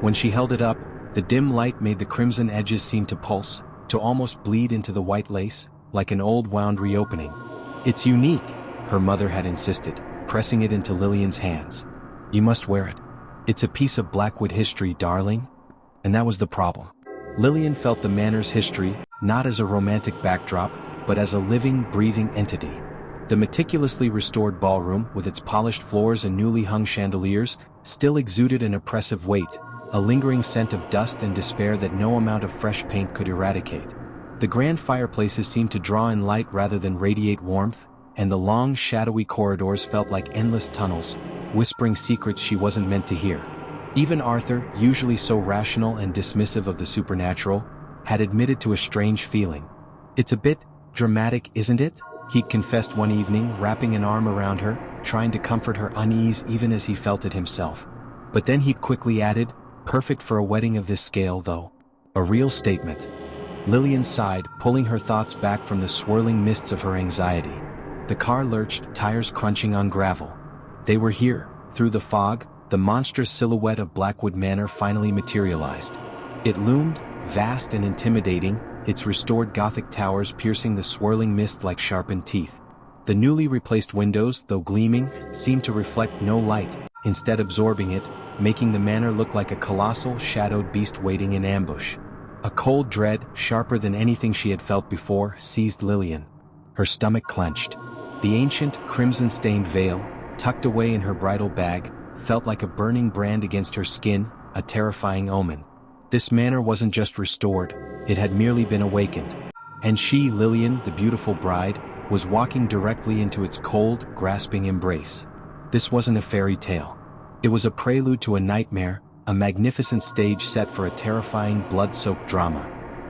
Speaker 1: When she held it up, the dim light made the crimson edges seem to pulse, to almost bleed into the white lace, like an old wound reopening. "It's unique," her mother had insisted, pressing it into Lillian's hands. "You must wear it. It's a piece of Blackwood history, darling." And that was the problem. Lillian felt the Manor's history, not as a romantic backdrop, but as a living, breathing entity. The meticulously restored ballroom, with its polished floors and newly hung chandeliers, still exuded an oppressive weight, a lingering scent of dust and despair that no amount of fresh paint could eradicate. The grand fireplaces seemed to draw in light rather than radiate warmth, and the long, shadowy corridors felt like endless tunnels, whispering secrets she wasn't meant to hear. Even Arthur, usually so rational and dismissive of the supernatural, had admitted to a strange feeling. "It's a bit dramatic, isn't it?" he'd confessed one evening, wrapping an arm around her, trying to comfort her unease even as he felt it himself. But then he'd quickly added, "Perfect for a wedding of this scale, though." A real statement. Lillian sighed, pulling her thoughts back from the swirling mists of her anxiety. The car lurched, tires crunching on gravel. They were here. Through the fog, the monstrous silhouette of Blackwood Manor finally materialized. It loomed, vast and intimidating, its restored Gothic towers piercing the swirling mist like sharpened teeth. The newly replaced windows, though gleaming, seemed to reflect no light, instead absorbing it, making the manor look like a colossal, shadowed beast waiting in ambush. A cold dread, sharper than anything she had felt before, seized Lillian. Her stomach clenched. The ancient, crimson-stained veil, tucked away in her bridal bag, felt like a burning brand against her skin, a terrifying omen. This manor wasn't just restored, it had merely been awakened. And she, Lillian, the beautiful bride, was walking directly into its cold, grasping embrace. This wasn't a fairy tale. It was a prelude to a nightmare, a magnificent stage set for a terrifying, blood-soaked drama.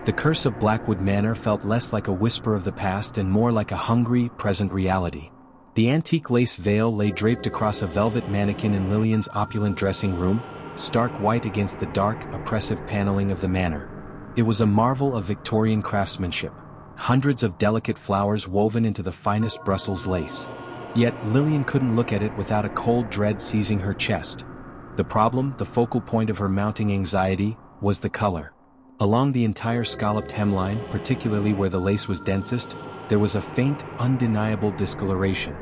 Speaker 1: The curse of Blackwood Manor felt less like a whisper of the past and more like a hungry, present reality. The antique lace veil lay draped across a velvet mannequin in Lillian's opulent dressing room, stark white against the dark, oppressive paneling of the manor. It was a marvel of Victorian craftsmanship, hundreds of delicate flowers woven into the finest Brussels lace. Yet Lillian couldn't look at it without a cold dread seizing her chest. The problem, the focal point of her mounting anxiety, was the color. Along the entire scalloped hemline, particularly where the lace was densest, there was a faint, undeniable discoloration.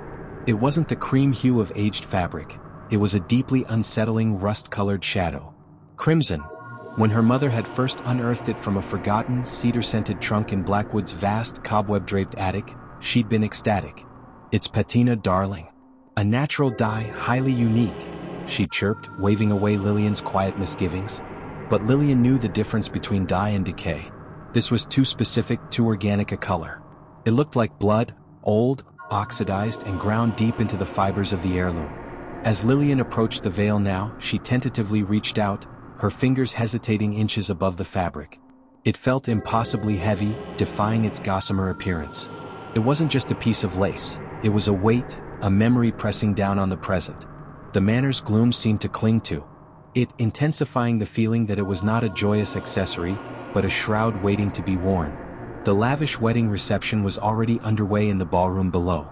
Speaker 1: It wasn't the cream hue of aged fabric. It was a deeply unsettling rust-colored shadow. Crimson. When her mother had first unearthed it from a forgotten, cedar-scented trunk in Blackwood's vast, cobweb-draped attic, she'd been ecstatic. "It's patina, darling. A natural dye, highly unique," she chirped, waving away Lillian's quiet misgivings. But Lillian knew the difference between dye and decay. This was too specific, too organic a color. It looked like blood, old, oxidized and ground deep into the fibers of the heirloom. As Lillian approached the veil now, she tentatively reached out, her fingers hesitating inches above the fabric. It felt impossibly heavy, defying its gossamer appearance. It wasn't just a piece of lace, it was a weight, a memory pressing down on the present. The manor's gloom seemed to cling to it, intensifying the feeling that it was not a joyous accessory, but a shroud waiting to be worn. The lavish wedding reception was already underway in the ballroom below.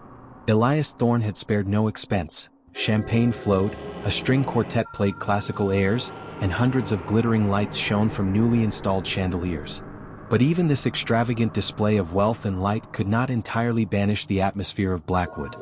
Speaker 1: Elias Thorne had spared no expense. Champagne flowed, a string quartet played classical airs, and hundreds of glittering lights shone from newly installed chandeliers. But even this extravagant display of wealth and light could not entirely banish the atmosphere of Blackwood.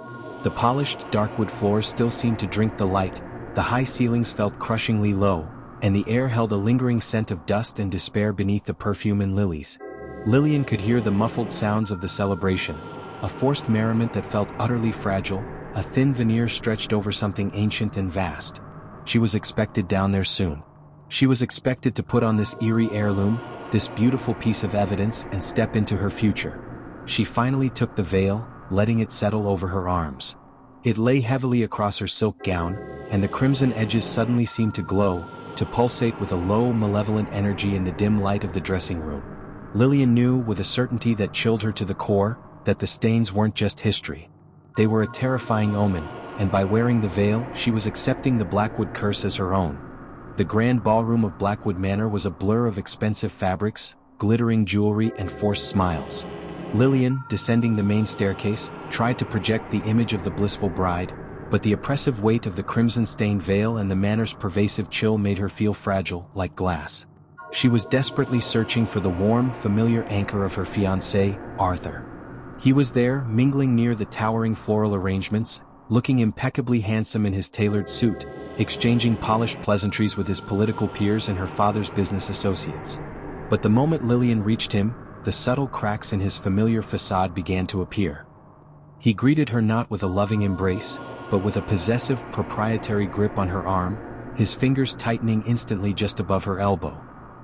Speaker 1: The polished, dark wood floors still seemed to drink the light, the The high ceilings felt crushingly low, and the air held a lingering scent of dust and despair beneath the perfume and lilies. Lillian could hear the muffled sounds of the celebration, a forced merriment that felt utterly fragile, a thin veneer stretched over something ancient and vast. She was expected down there soon. She was expected to put on this eerie heirloom, this beautiful piece of evidence, and step into her future. She finally took the veil, letting it settle over her arms. It lay heavily across her silk gown, and the crimson edges suddenly seemed to glow, to pulsate with a low, malevolent energy in the dim light of the dressing room. Lillian knew with a certainty that chilled her to the core, that the stains weren't just history. They were a terrifying omen, and by wearing the veil, she was accepting the Blackwood curse as her own. The grand ballroom of Blackwood Manor was a blur of expensive fabrics, glittering jewelry, and forced smiles. Lillian, descending the main staircase, tried to project the image of the blissful bride, but the oppressive weight of the crimson-stained veil and the Manor's pervasive chill made her feel fragile, like glass. She was desperately searching for the warm, familiar anchor of her fiancé, Arthur. He was there, mingling near the towering floral arrangements, looking impeccably handsome in his tailored suit, exchanging polished pleasantries with his political peers and her father's business associates. But the moment Lillian reached him, the subtle cracks in his familiar facade began to appear. He greeted her not with a loving embrace, but with a possessive, proprietary grip on her arm, his fingers tightening instantly just above her elbow.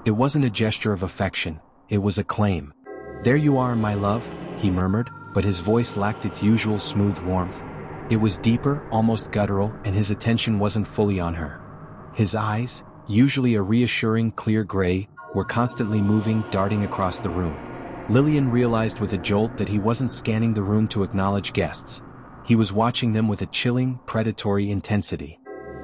Speaker 1: It wasn't a gesture of affection, it was a claim. "There you are, my love," he murmured, but his voice lacked its usual smooth warmth. It was deeper, almost guttural, and his attention wasn't fully on her. His eyes, usually a reassuring clear gray, were constantly moving, darting across the room. Lillian realized with a jolt that he wasn't scanning the room to acknowledge guests. He was watching them with a chilling, predatory intensity.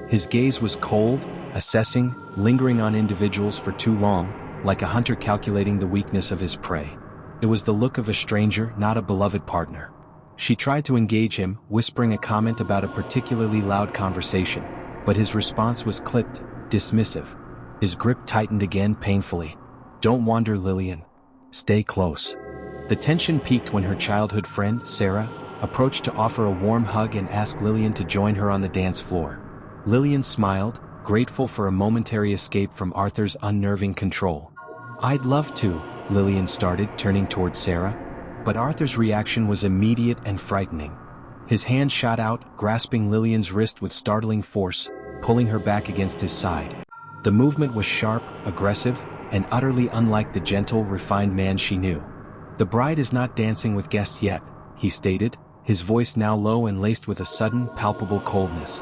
Speaker 1: His gaze was cold, assessing, lingering on individuals for too long, like a hunter calculating the weakness of his prey. It was the look of a stranger, not a beloved partner. She tried to engage him, whispering a comment about a particularly loud conversation, but his response was clipped, dismissive. His grip tightened again painfully. "Don't wander, Lillian. Stay close." The tension peaked when her childhood friend, Sarah, approached to offer a warm hug and ask Lillian to join her on the dance floor. Lillian smiled, grateful for a momentary escape from Arthur's unnerving control. "I'd love to," Lillian started, turning towards Sarah. But Arthur's reaction was immediate and frightening. His hand shot out, grasping Lillian's wrist with startling force, pulling her back against his side. The movement was sharp, aggressive, and utterly unlike the gentle, refined man she knew. "The bride is not dancing with guests yet," he stated, his voice now low and laced with a sudden, palpable coldness.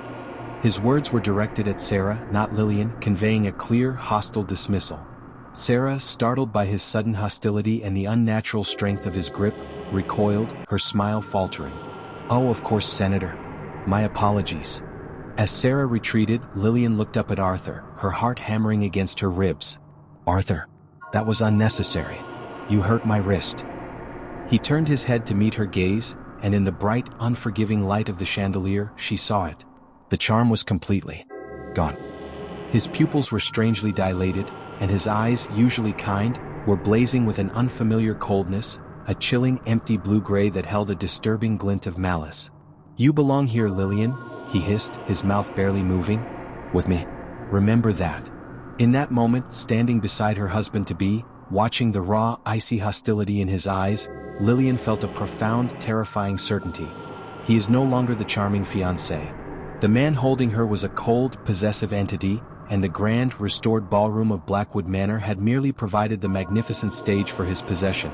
Speaker 1: His words were directed at Sarah, not Lillian, conveying a clear, hostile dismissal. Sarah, startled by his sudden hostility and the unnatural strength of his grip, recoiled, her smile faltering. "Oh, of course, Senator. My apologies." As Sarah retreated, Lillian looked up at Arthur, her heart hammering against her ribs. "Arthur, that was unnecessary. You hurt my wrist." He turned his head to meet her gaze, and in the bright, unforgiving light of the chandelier, she saw it. The charm was completely gone. His pupils were strangely dilated, and his eyes, usually kind, were blazing with an unfamiliar coldness, a chilling, empty blue-gray that held a disturbing glint of malice. "You belong here, Lillian," he hissed, his mouth barely moving. "With me. Remember that." In that moment, standing beside her husband-to-be, watching the raw, icy hostility in his eyes, Lillian felt a profound, terrifying certainty. He is no longer the charming fiancé. The man holding her was a cold, possessive entity, and the grand, restored ballroom of Blackwood Manor had merely provided the magnificent stage for his possession.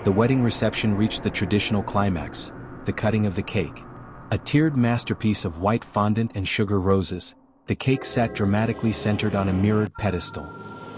Speaker 1: The wedding reception reached the traditional climax, the cutting of the cake. A tiered masterpiece of white fondant and sugar roses, the cake sat dramatically centered on a mirrored pedestal.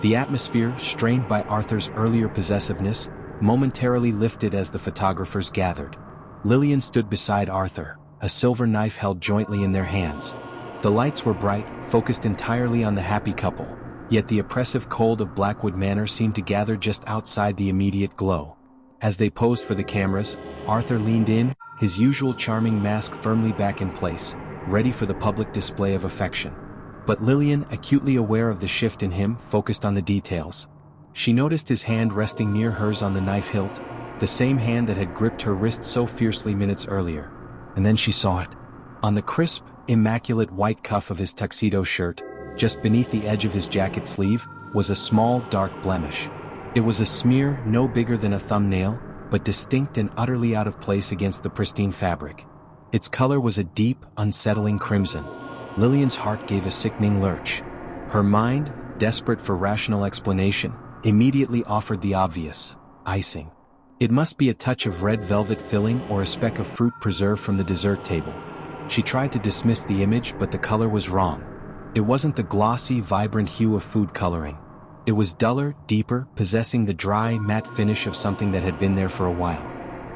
Speaker 1: The atmosphere, strained by Arthur's earlier possessiveness, momentarily lifted as the photographers gathered. Lillian stood beside Arthur, a silver knife held jointly in their hands. The lights were bright, focused entirely on the happy couple, yet the oppressive cold of Blackwood Manor seemed to gather just outside the immediate glow. As they posed for the cameras, Arthur leaned in, his usual charming mask firmly back in place, ready for the public display of affection. But Lillian, acutely aware of the shift in him, focused on the details. She noticed his hand resting near hers on the knife hilt, the same hand that had gripped her wrist so fiercely minutes earlier. And then she saw it. On the crisp, immaculate white cuff of his tuxedo shirt, just beneath the edge of his jacket sleeve, was a small dark blemish. It was a smear no bigger than a thumbnail, but distinct and utterly out of place against the pristine fabric. Its color was a deep, unsettling crimson. Lillian's heart gave a sickening lurch. Her mind, desperate for rational explanation, immediately offered the obvious: icing. It must be a touch of red velvet filling or a speck of fruit preserve from the dessert table. She tried to dismiss the image, but the color was wrong. It wasn't the glossy, vibrant hue of food coloring. It was duller, deeper, possessing the dry, matte finish of something that had been there for a while.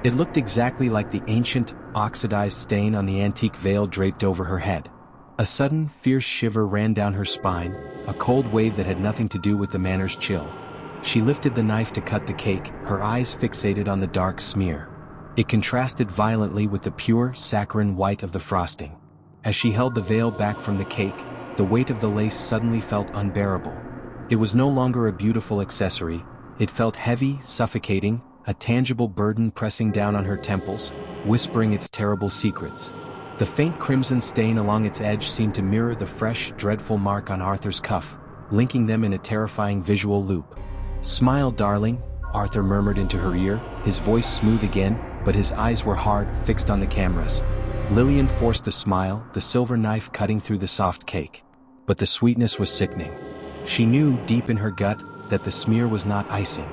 Speaker 1: It looked exactly like the ancient, oxidized stain on the antique veil draped over her head. A sudden, fierce shiver ran down her spine, a cold wave that had nothing to do with the Manor's chill. She lifted the knife to cut the cake, her eyes fixated on the dark smear. It contrasted violently with the pure, saccharine white of the frosting. As she held the veil back from the cake, the weight of the lace suddenly felt unbearable. It was no longer a beautiful accessory, it felt heavy, suffocating, a tangible burden pressing down on her temples, whispering its terrible secrets. The faint crimson stain along its edge seemed to mirror the fresh, dreadful mark on Arthur's cuff, linking them in a terrifying visual loop. "Smile, darling," Arthur murmured into her ear, his voice smooth again, but his eyes were hard, fixed on the cameras. Lillian forced a smile, the silver knife cutting through the soft cake. But the sweetness was sickening. She knew, deep in her gut, that the smear was not icing.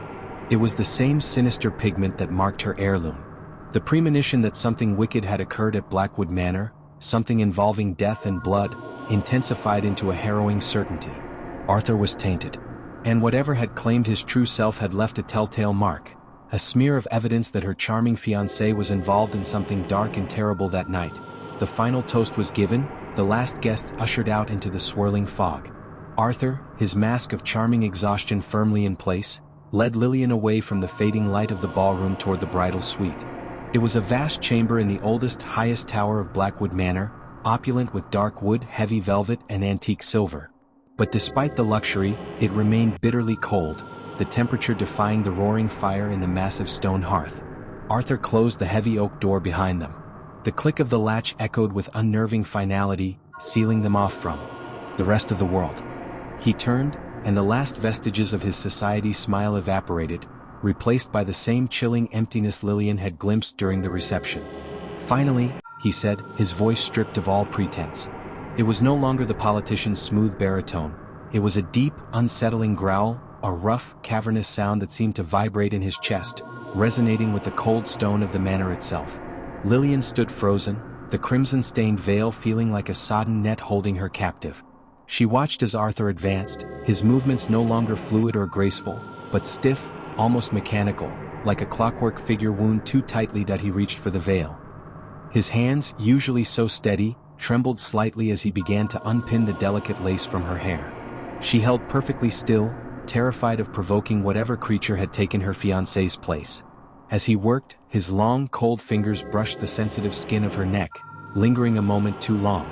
Speaker 1: It was the same sinister pigment that marked her heirloom. The premonition that something wicked had occurred at Blackwood Manor, something involving death and blood, intensified into a harrowing certainty. Arthur was tainted. And whatever had claimed his true self had left a telltale mark, a smear of evidence that her charming fiancé was involved in something dark and terrible that night. The final toast was given, the last guests ushered out into the swirling fog. Arthur, his mask of charming exhaustion firmly in place, led Lillian away from the fading light of the ballroom toward the bridal suite. It was a vast chamber in the oldest, highest tower of Blackwood Manor, opulent with dark wood, heavy velvet, and antique silver. But despite the luxury, it remained bitterly cold, the temperature defying the roaring fire in the massive stone hearth. Arthur closed the heavy oak door behind them. The click of the latch echoed with unnerving finality, sealing them off from the rest of the world. He turned, and the last vestiges of his society smile evaporated, replaced by the same chilling emptiness Lillian had glimpsed during the reception. "Finally," he said, his voice stripped of all pretense. It was no longer the politician's smooth baritone. It was a deep, unsettling growl, a rough, cavernous sound that seemed to vibrate in his chest, resonating with the cold stone of the manor itself. Lillian stood frozen, the crimson-stained veil feeling like a sodden net holding her captive. She watched as Arthur advanced, his movements no longer fluid or graceful, but stiff, almost mechanical, like a clockwork figure wound too tightly that he reached for the veil. His hands, usually so steady, trembled slightly as he began to unpin the delicate lace from her hair. She held perfectly still, terrified of provoking whatever creature had taken her fiancé's place. As he worked, his long, cold fingers brushed the sensitive skin of her neck, lingering a moment too long.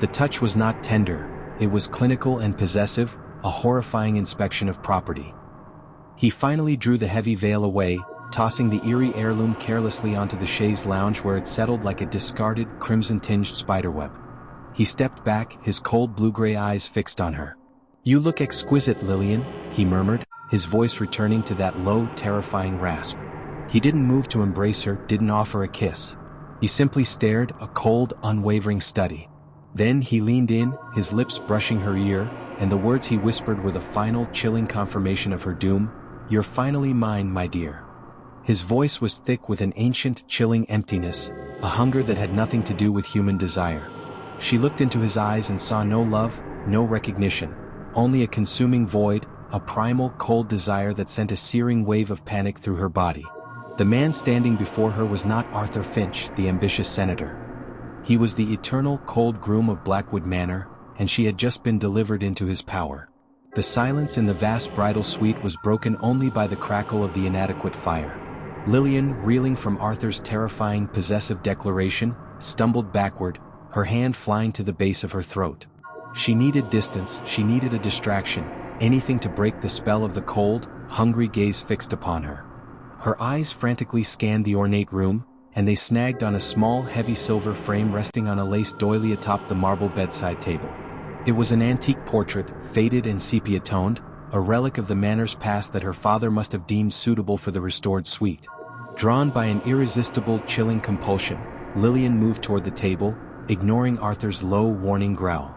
Speaker 1: The touch was not tender, it was clinical and possessive, a horrifying inspection of property. He finally drew the heavy veil away, tossing the eerie heirloom carelessly onto the chaise lounge where it settled like a discarded, crimson-tinged spiderweb. He stepped back, his cold blue-gray eyes fixed on her. "You look exquisite, Lillian," he murmured, his voice returning to that low, terrifying rasp. He didn't move to embrace her, didn't offer a kiss. He simply stared, a cold, unwavering study. Then he leaned in, his lips brushing her ear, and the words he whispered were the final, chilling confirmation of her doom. "You're finally mine, my dear." His voice was thick with an ancient, chilling emptiness, a hunger that had nothing to do with human desire. She looked into his eyes and saw no love, no recognition, only a consuming void, a primal, cold desire that sent a searing wave of panic through her body. The man standing before her was not Arthur Finch, the ambitious senator. He was the eternal, cold groom of Blackwood Manor, and she had just been delivered into his power. The silence in the vast bridal suite was broken only by the crackle of the inadequate fire. Lillian, reeling from Arthur's terrifying, possessive declaration, stumbled backward, her hand flying to the base of her throat. She needed distance, she needed a distraction, anything to break the spell of the cold, hungry gaze fixed upon her. Her eyes frantically scanned the ornate room, and they snagged on a small, heavy silver frame resting on a lace doily atop the marble bedside table. It was an antique portrait, faded and sepia-toned, a relic of the Manor's past that her father must have deemed suitable for the restored suite. Drawn by an irresistible, chilling compulsion, Lillian moved toward the table, ignoring Arthur's low, warning growl.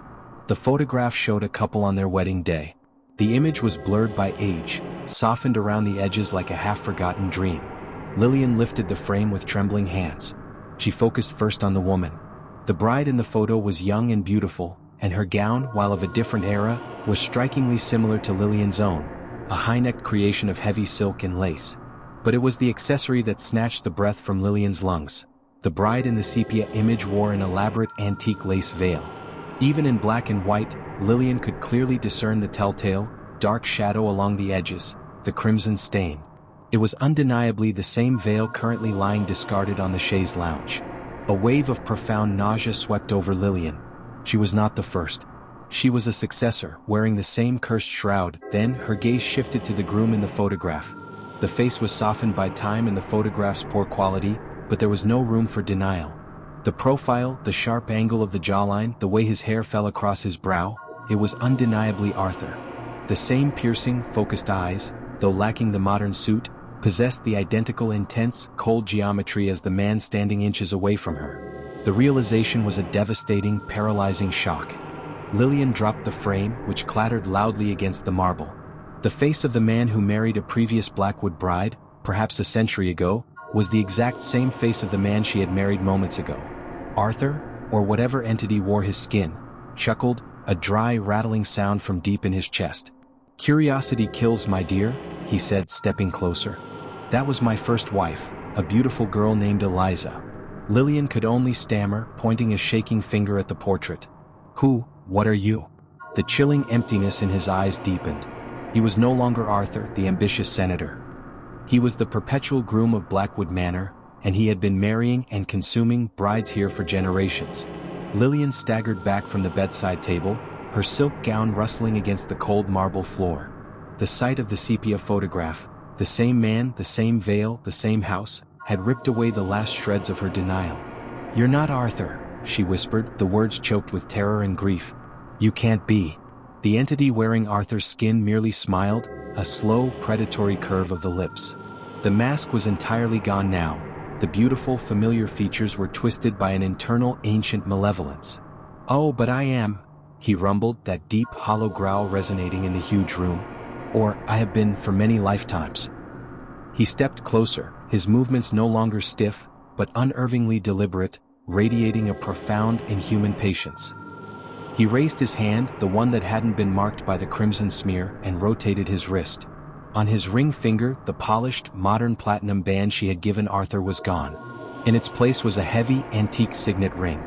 Speaker 1: The photograph showed a couple on their wedding day. The image was blurred by age, softened around the edges like a half-forgotten dream. Lillian lifted the frame with trembling hands. She focused first on the woman. The bride in the photo was young and beautiful, and her gown, while of a different era, was strikingly similar to Lillian's own, a high-necked creation of heavy silk and lace. But it was the accessory that snatched the breath from Lillian's lungs. The bride in the sepia image wore an elaborate antique lace veil. Even in black and white, Lillian could clearly discern the telltale, dark shadow along the edges, the crimson stain. It was undeniably the same veil currently lying discarded on the chaise lounge. A wave of profound nausea swept over Lillian. She was not the first. She was a successor, wearing the same cursed shroud. Then her gaze shifted to the groom in the photograph. The face was softened by time and the photograph's poor quality, but there was no room for denial. The profile, the sharp angle of the jawline, the way his hair fell across his brow, it was undeniably Arthur. The same piercing, focused eyes, though lacking the modern suit, possessed the identical intense, cold geometry as the man standing inches away from her. The realization was a devastating, paralyzing shock. Lillian dropped the frame, which clattered loudly against the marble. The face of the man who married a previous Blackwood bride, perhaps a century ago, was the exact same face of the man she had married moments ago. Arthur, or whatever entity wore his skin, chuckled, a dry, rattling sound from deep in his chest. "Curiosity kills, my dear," he said, stepping closer. "That was my first wife, a beautiful girl named Eliza." Lillian could only stammer, pointing a shaking finger at the portrait. What are you?" The chilling emptiness in his eyes deepened. He was no longer Arthur, the ambitious senator. He was the perpetual groom of Blackwood Manor, and he had been marrying and consuming brides here for generations. Lillian staggered back from the bedside table, her silk gown rustling against the cold marble floor. The sight of the sepia photograph, the same man, the same veil, the same house, had ripped away the last shreds of her denial. "You're not Arthur," she whispered, the words choked with terror and grief. "You can't be." The entity wearing Arthur's skin merely smiled, a slow, predatory curve of the lips. The mask was entirely gone now. The beautiful, familiar features were twisted by an internal, ancient malevolence. "Oh, but I am," he rumbled, that deep, hollow growl resonating in the huge room. "Or, I have been for many lifetimes." He stepped closer, his movements no longer stiff, but unervingly deliberate, radiating a profound, inhuman patience. He raised his hand, the one that hadn't been marked by the crimson smear, and rotated his wrist. On his ring finger, the polished, modern platinum band she had given Arthur was gone. In its place was a heavy, antique signet ring.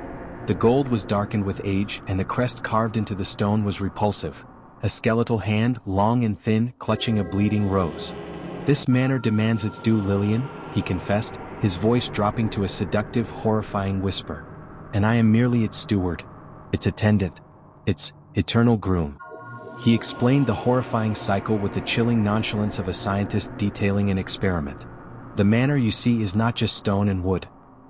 Speaker 1: The gold was darkened with age, and the crest carved into the stone was repulsive. A skeletal hand, long and thin, clutching a bleeding rose. "This manor demands its due, Lillian," he confessed, his voice dropping to a seductive, horrifying whisper. "And I am merely its steward. Its attendant. Its eternal groom." He explained the horrifying cycle with the chilling nonchalance of a scientist detailing an experiment. "The manor you see is not just stone and wood.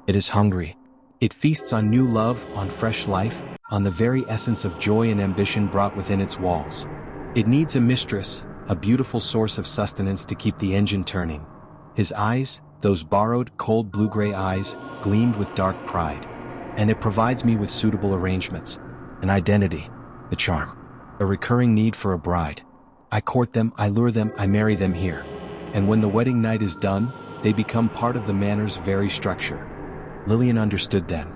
Speaker 1: It is hungry. It feasts on new love, on fresh life, on the very essence of joy and ambition brought within its walls. It needs a mistress, a beautiful source of sustenance to keep the engine turning." His eyes, those borrowed, cold blue-gray eyes, gleamed with dark pride. "And it provides me with suitable arrangements. An identity. A charm. A recurring need for a bride. I court them, I lure them, I marry them here. And when the wedding night is done, they become part of the manor's very structure." Lillian understood then.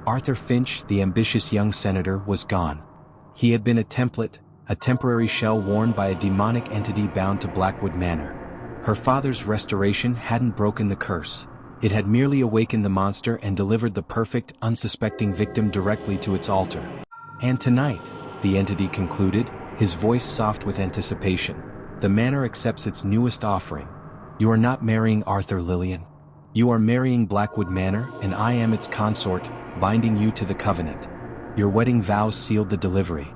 Speaker 1: Arthur Finch, the ambitious young senator, was gone. He had been a template, a temporary shell worn by a demonic entity bound to Blackwood Manor. Her father's restoration hadn't broken the curse. It had merely awakened the monster and delivered the perfect, unsuspecting victim directly to its altar. "And tonight," the entity concluded, his voice soft with anticipation, "the manor accepts its newest offering. You are not marrying Arthur, Lillian. You are marrying Blackwood Manor, and I am its consort, binding you to the covenant. Your wedding vows sealed the delivery."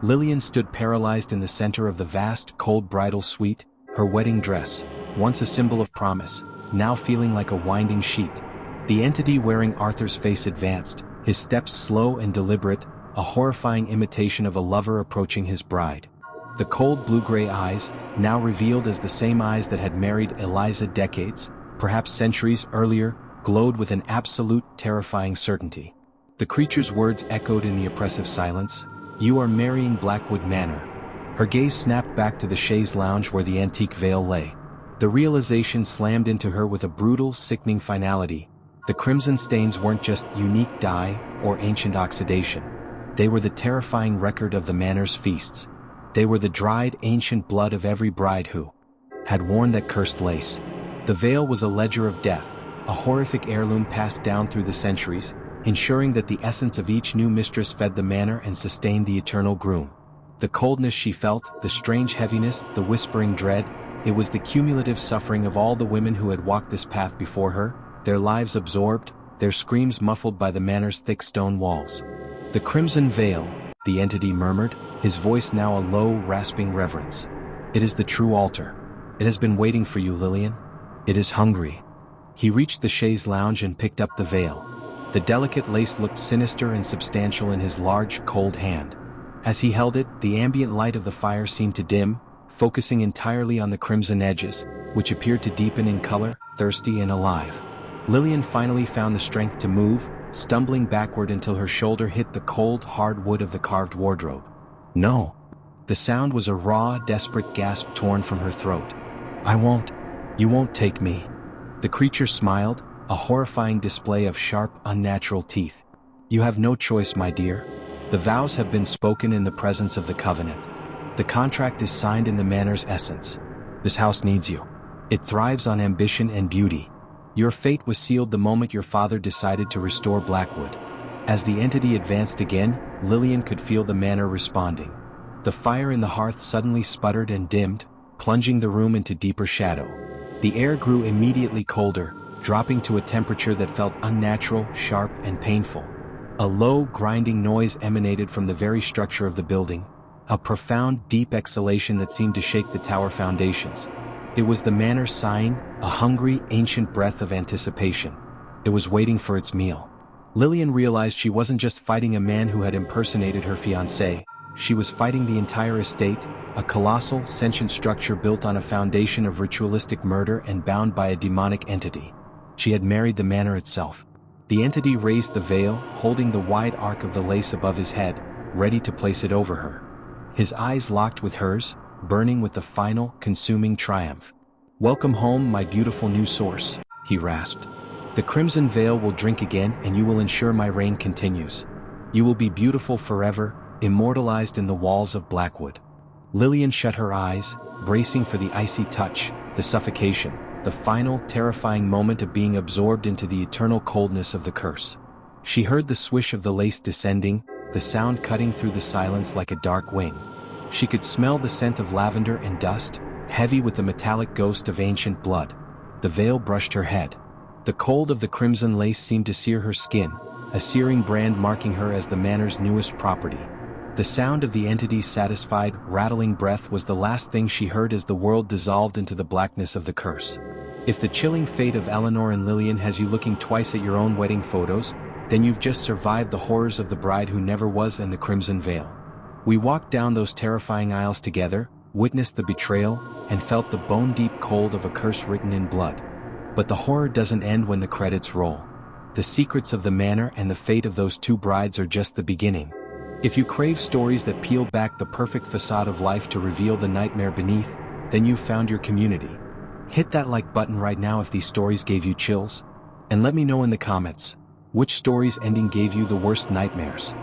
Speaker 1: Lillian stood paralyzed in the center of the vast, cold bridal suite, her wedding dress, once a symbol of promise, now feeling like a winding sheet. The entity wearing Arthur's face advanced, his steps slow and deliberate, a horrifying imitation of a lover approaching his bride. The cold blue-gray eyes, now revealed as the same eyes that had married Eliza decades, perhaps centuries earlier, glowed with an absolute, terrifying certainty. The creature's words echoed in the oppressive silence, "You are marrying Blackwood Manor." Her gaze snapped back to the chaise lounge where the antique veil lay. The realization slammed into her with a brutal, sickening finality. The crimson stains weren't just unique dye or ancient oxidation. They were the terrifying record of the Manor's feasts. They were the dried, ancient blood of every bride who had worn that cursed lace. The veil was a ledger of death, a horrific heirloom passed down through the centuries, ensuring that the essence of each new mistress fed the manor and sustained the eternal groom. The coldness she felt, the strange heaviness, the whispering dread, it was the cumulative suffering of all the women who had walked this path before her, their lives absorbed, their screams muffled by the manor's thick stone walls. "The crimson veil," the entity murmured, his voice now a low, rasping reverence. "It is the true altar. It has been waiting for you, Lillian. It is hungry." He reached the chaise lounge and picked up the veil. The delicate lace looked sinister and substantial in his large, cold hand. As he held it, the ambient light of the fire seemed to dim, focusing entirely on the crimson edges, which appeared to deepen in color, thirsty and alive. Lillian finally found the strength to move, stumbling backward until her shoulder hit the cold, hard wood of the carved wardrobe. "No." The sound was a raw, desperate gasp torn from her throat. "I won't. You won't take me." The creature smiled, a horrifying display of sharp, unnatural teeth. "You have no choice, my dear. The vows have been spoken in the presence of the covenant. The contract is signed in the manor's essence. This house needs you. It thrives on ambition and beauty. Your fate was sealed the moment your father decided to restore Blackwood." As the entity advanced again, Lillian could feel the manor responding. The fire in the hearth suddenly sputtered and dimmed, plunging the room into deeper shadow. The air grew immediately colder, dropping to a temperature that felt unnatural, sharp, and painful. A low, grinding noise emanated from the very structure of the building, a profound, deep exhalation that seemed to shake the tower foundations. It was the manor sighing, a hungry, ancient breath of anticipation. It was waiting for its meal. Lillian realized she wasn't just fighting a man who had impersonated her fiancé, she was fighting the entire estate, a colossal, sentient structure built on a foundation of ritualistic murder and bound by a demonic entity. She had married the manor itself. The entity raised the veil, holding the wide arc of the lace above his head, ready to place it over her. His eyes locked with hers, burning with the final, consuming triumph. "Welcome home, my beautiful new source," he rasped. "The crimson veil will drink again and you will ensure my reign continues. You will be beautiful forever, immortalized in the walls of Blackwood." Lillian shut her eyes, bracing for the icy touch, the suffocation, the final, terrifying moment of being absorbed into the eternal coldness of the curse. She heard the swish of the lace descending, the sound cutting through the silence like a dark wing. She could smell the scent of lavender and dust, heavy with the metallic ghost of ancient blood. The veil brushed her head. The cold of the crimson lace seemed to sear her skin, a searing brand marking her as the manor's newest property. The sound of the entity's satisfied, rattling breath was the last thing she heard as the world dissolved into the blackness of the curse. If the chilling fate of Eleanor and Lillian has you looking twice at your own wedding photos, then you've just survived the horrors of the bride who never was and the crimson veil. We walked down those terrifying aisles together, witnessed the betrayal, and felt the bone-deep cold of a curse written in blood. But the horror doesn't end when the credits roll. The secrets of the manor and the fate of those two brides are just the beginning. If you crave stories that peel back the perfect facade of life to reveal the nightmare beneath, then you've found your community. Hit that like button right now if these stories gave you chills. And let me know in the comments, which story's ending gave you the worst nightmares.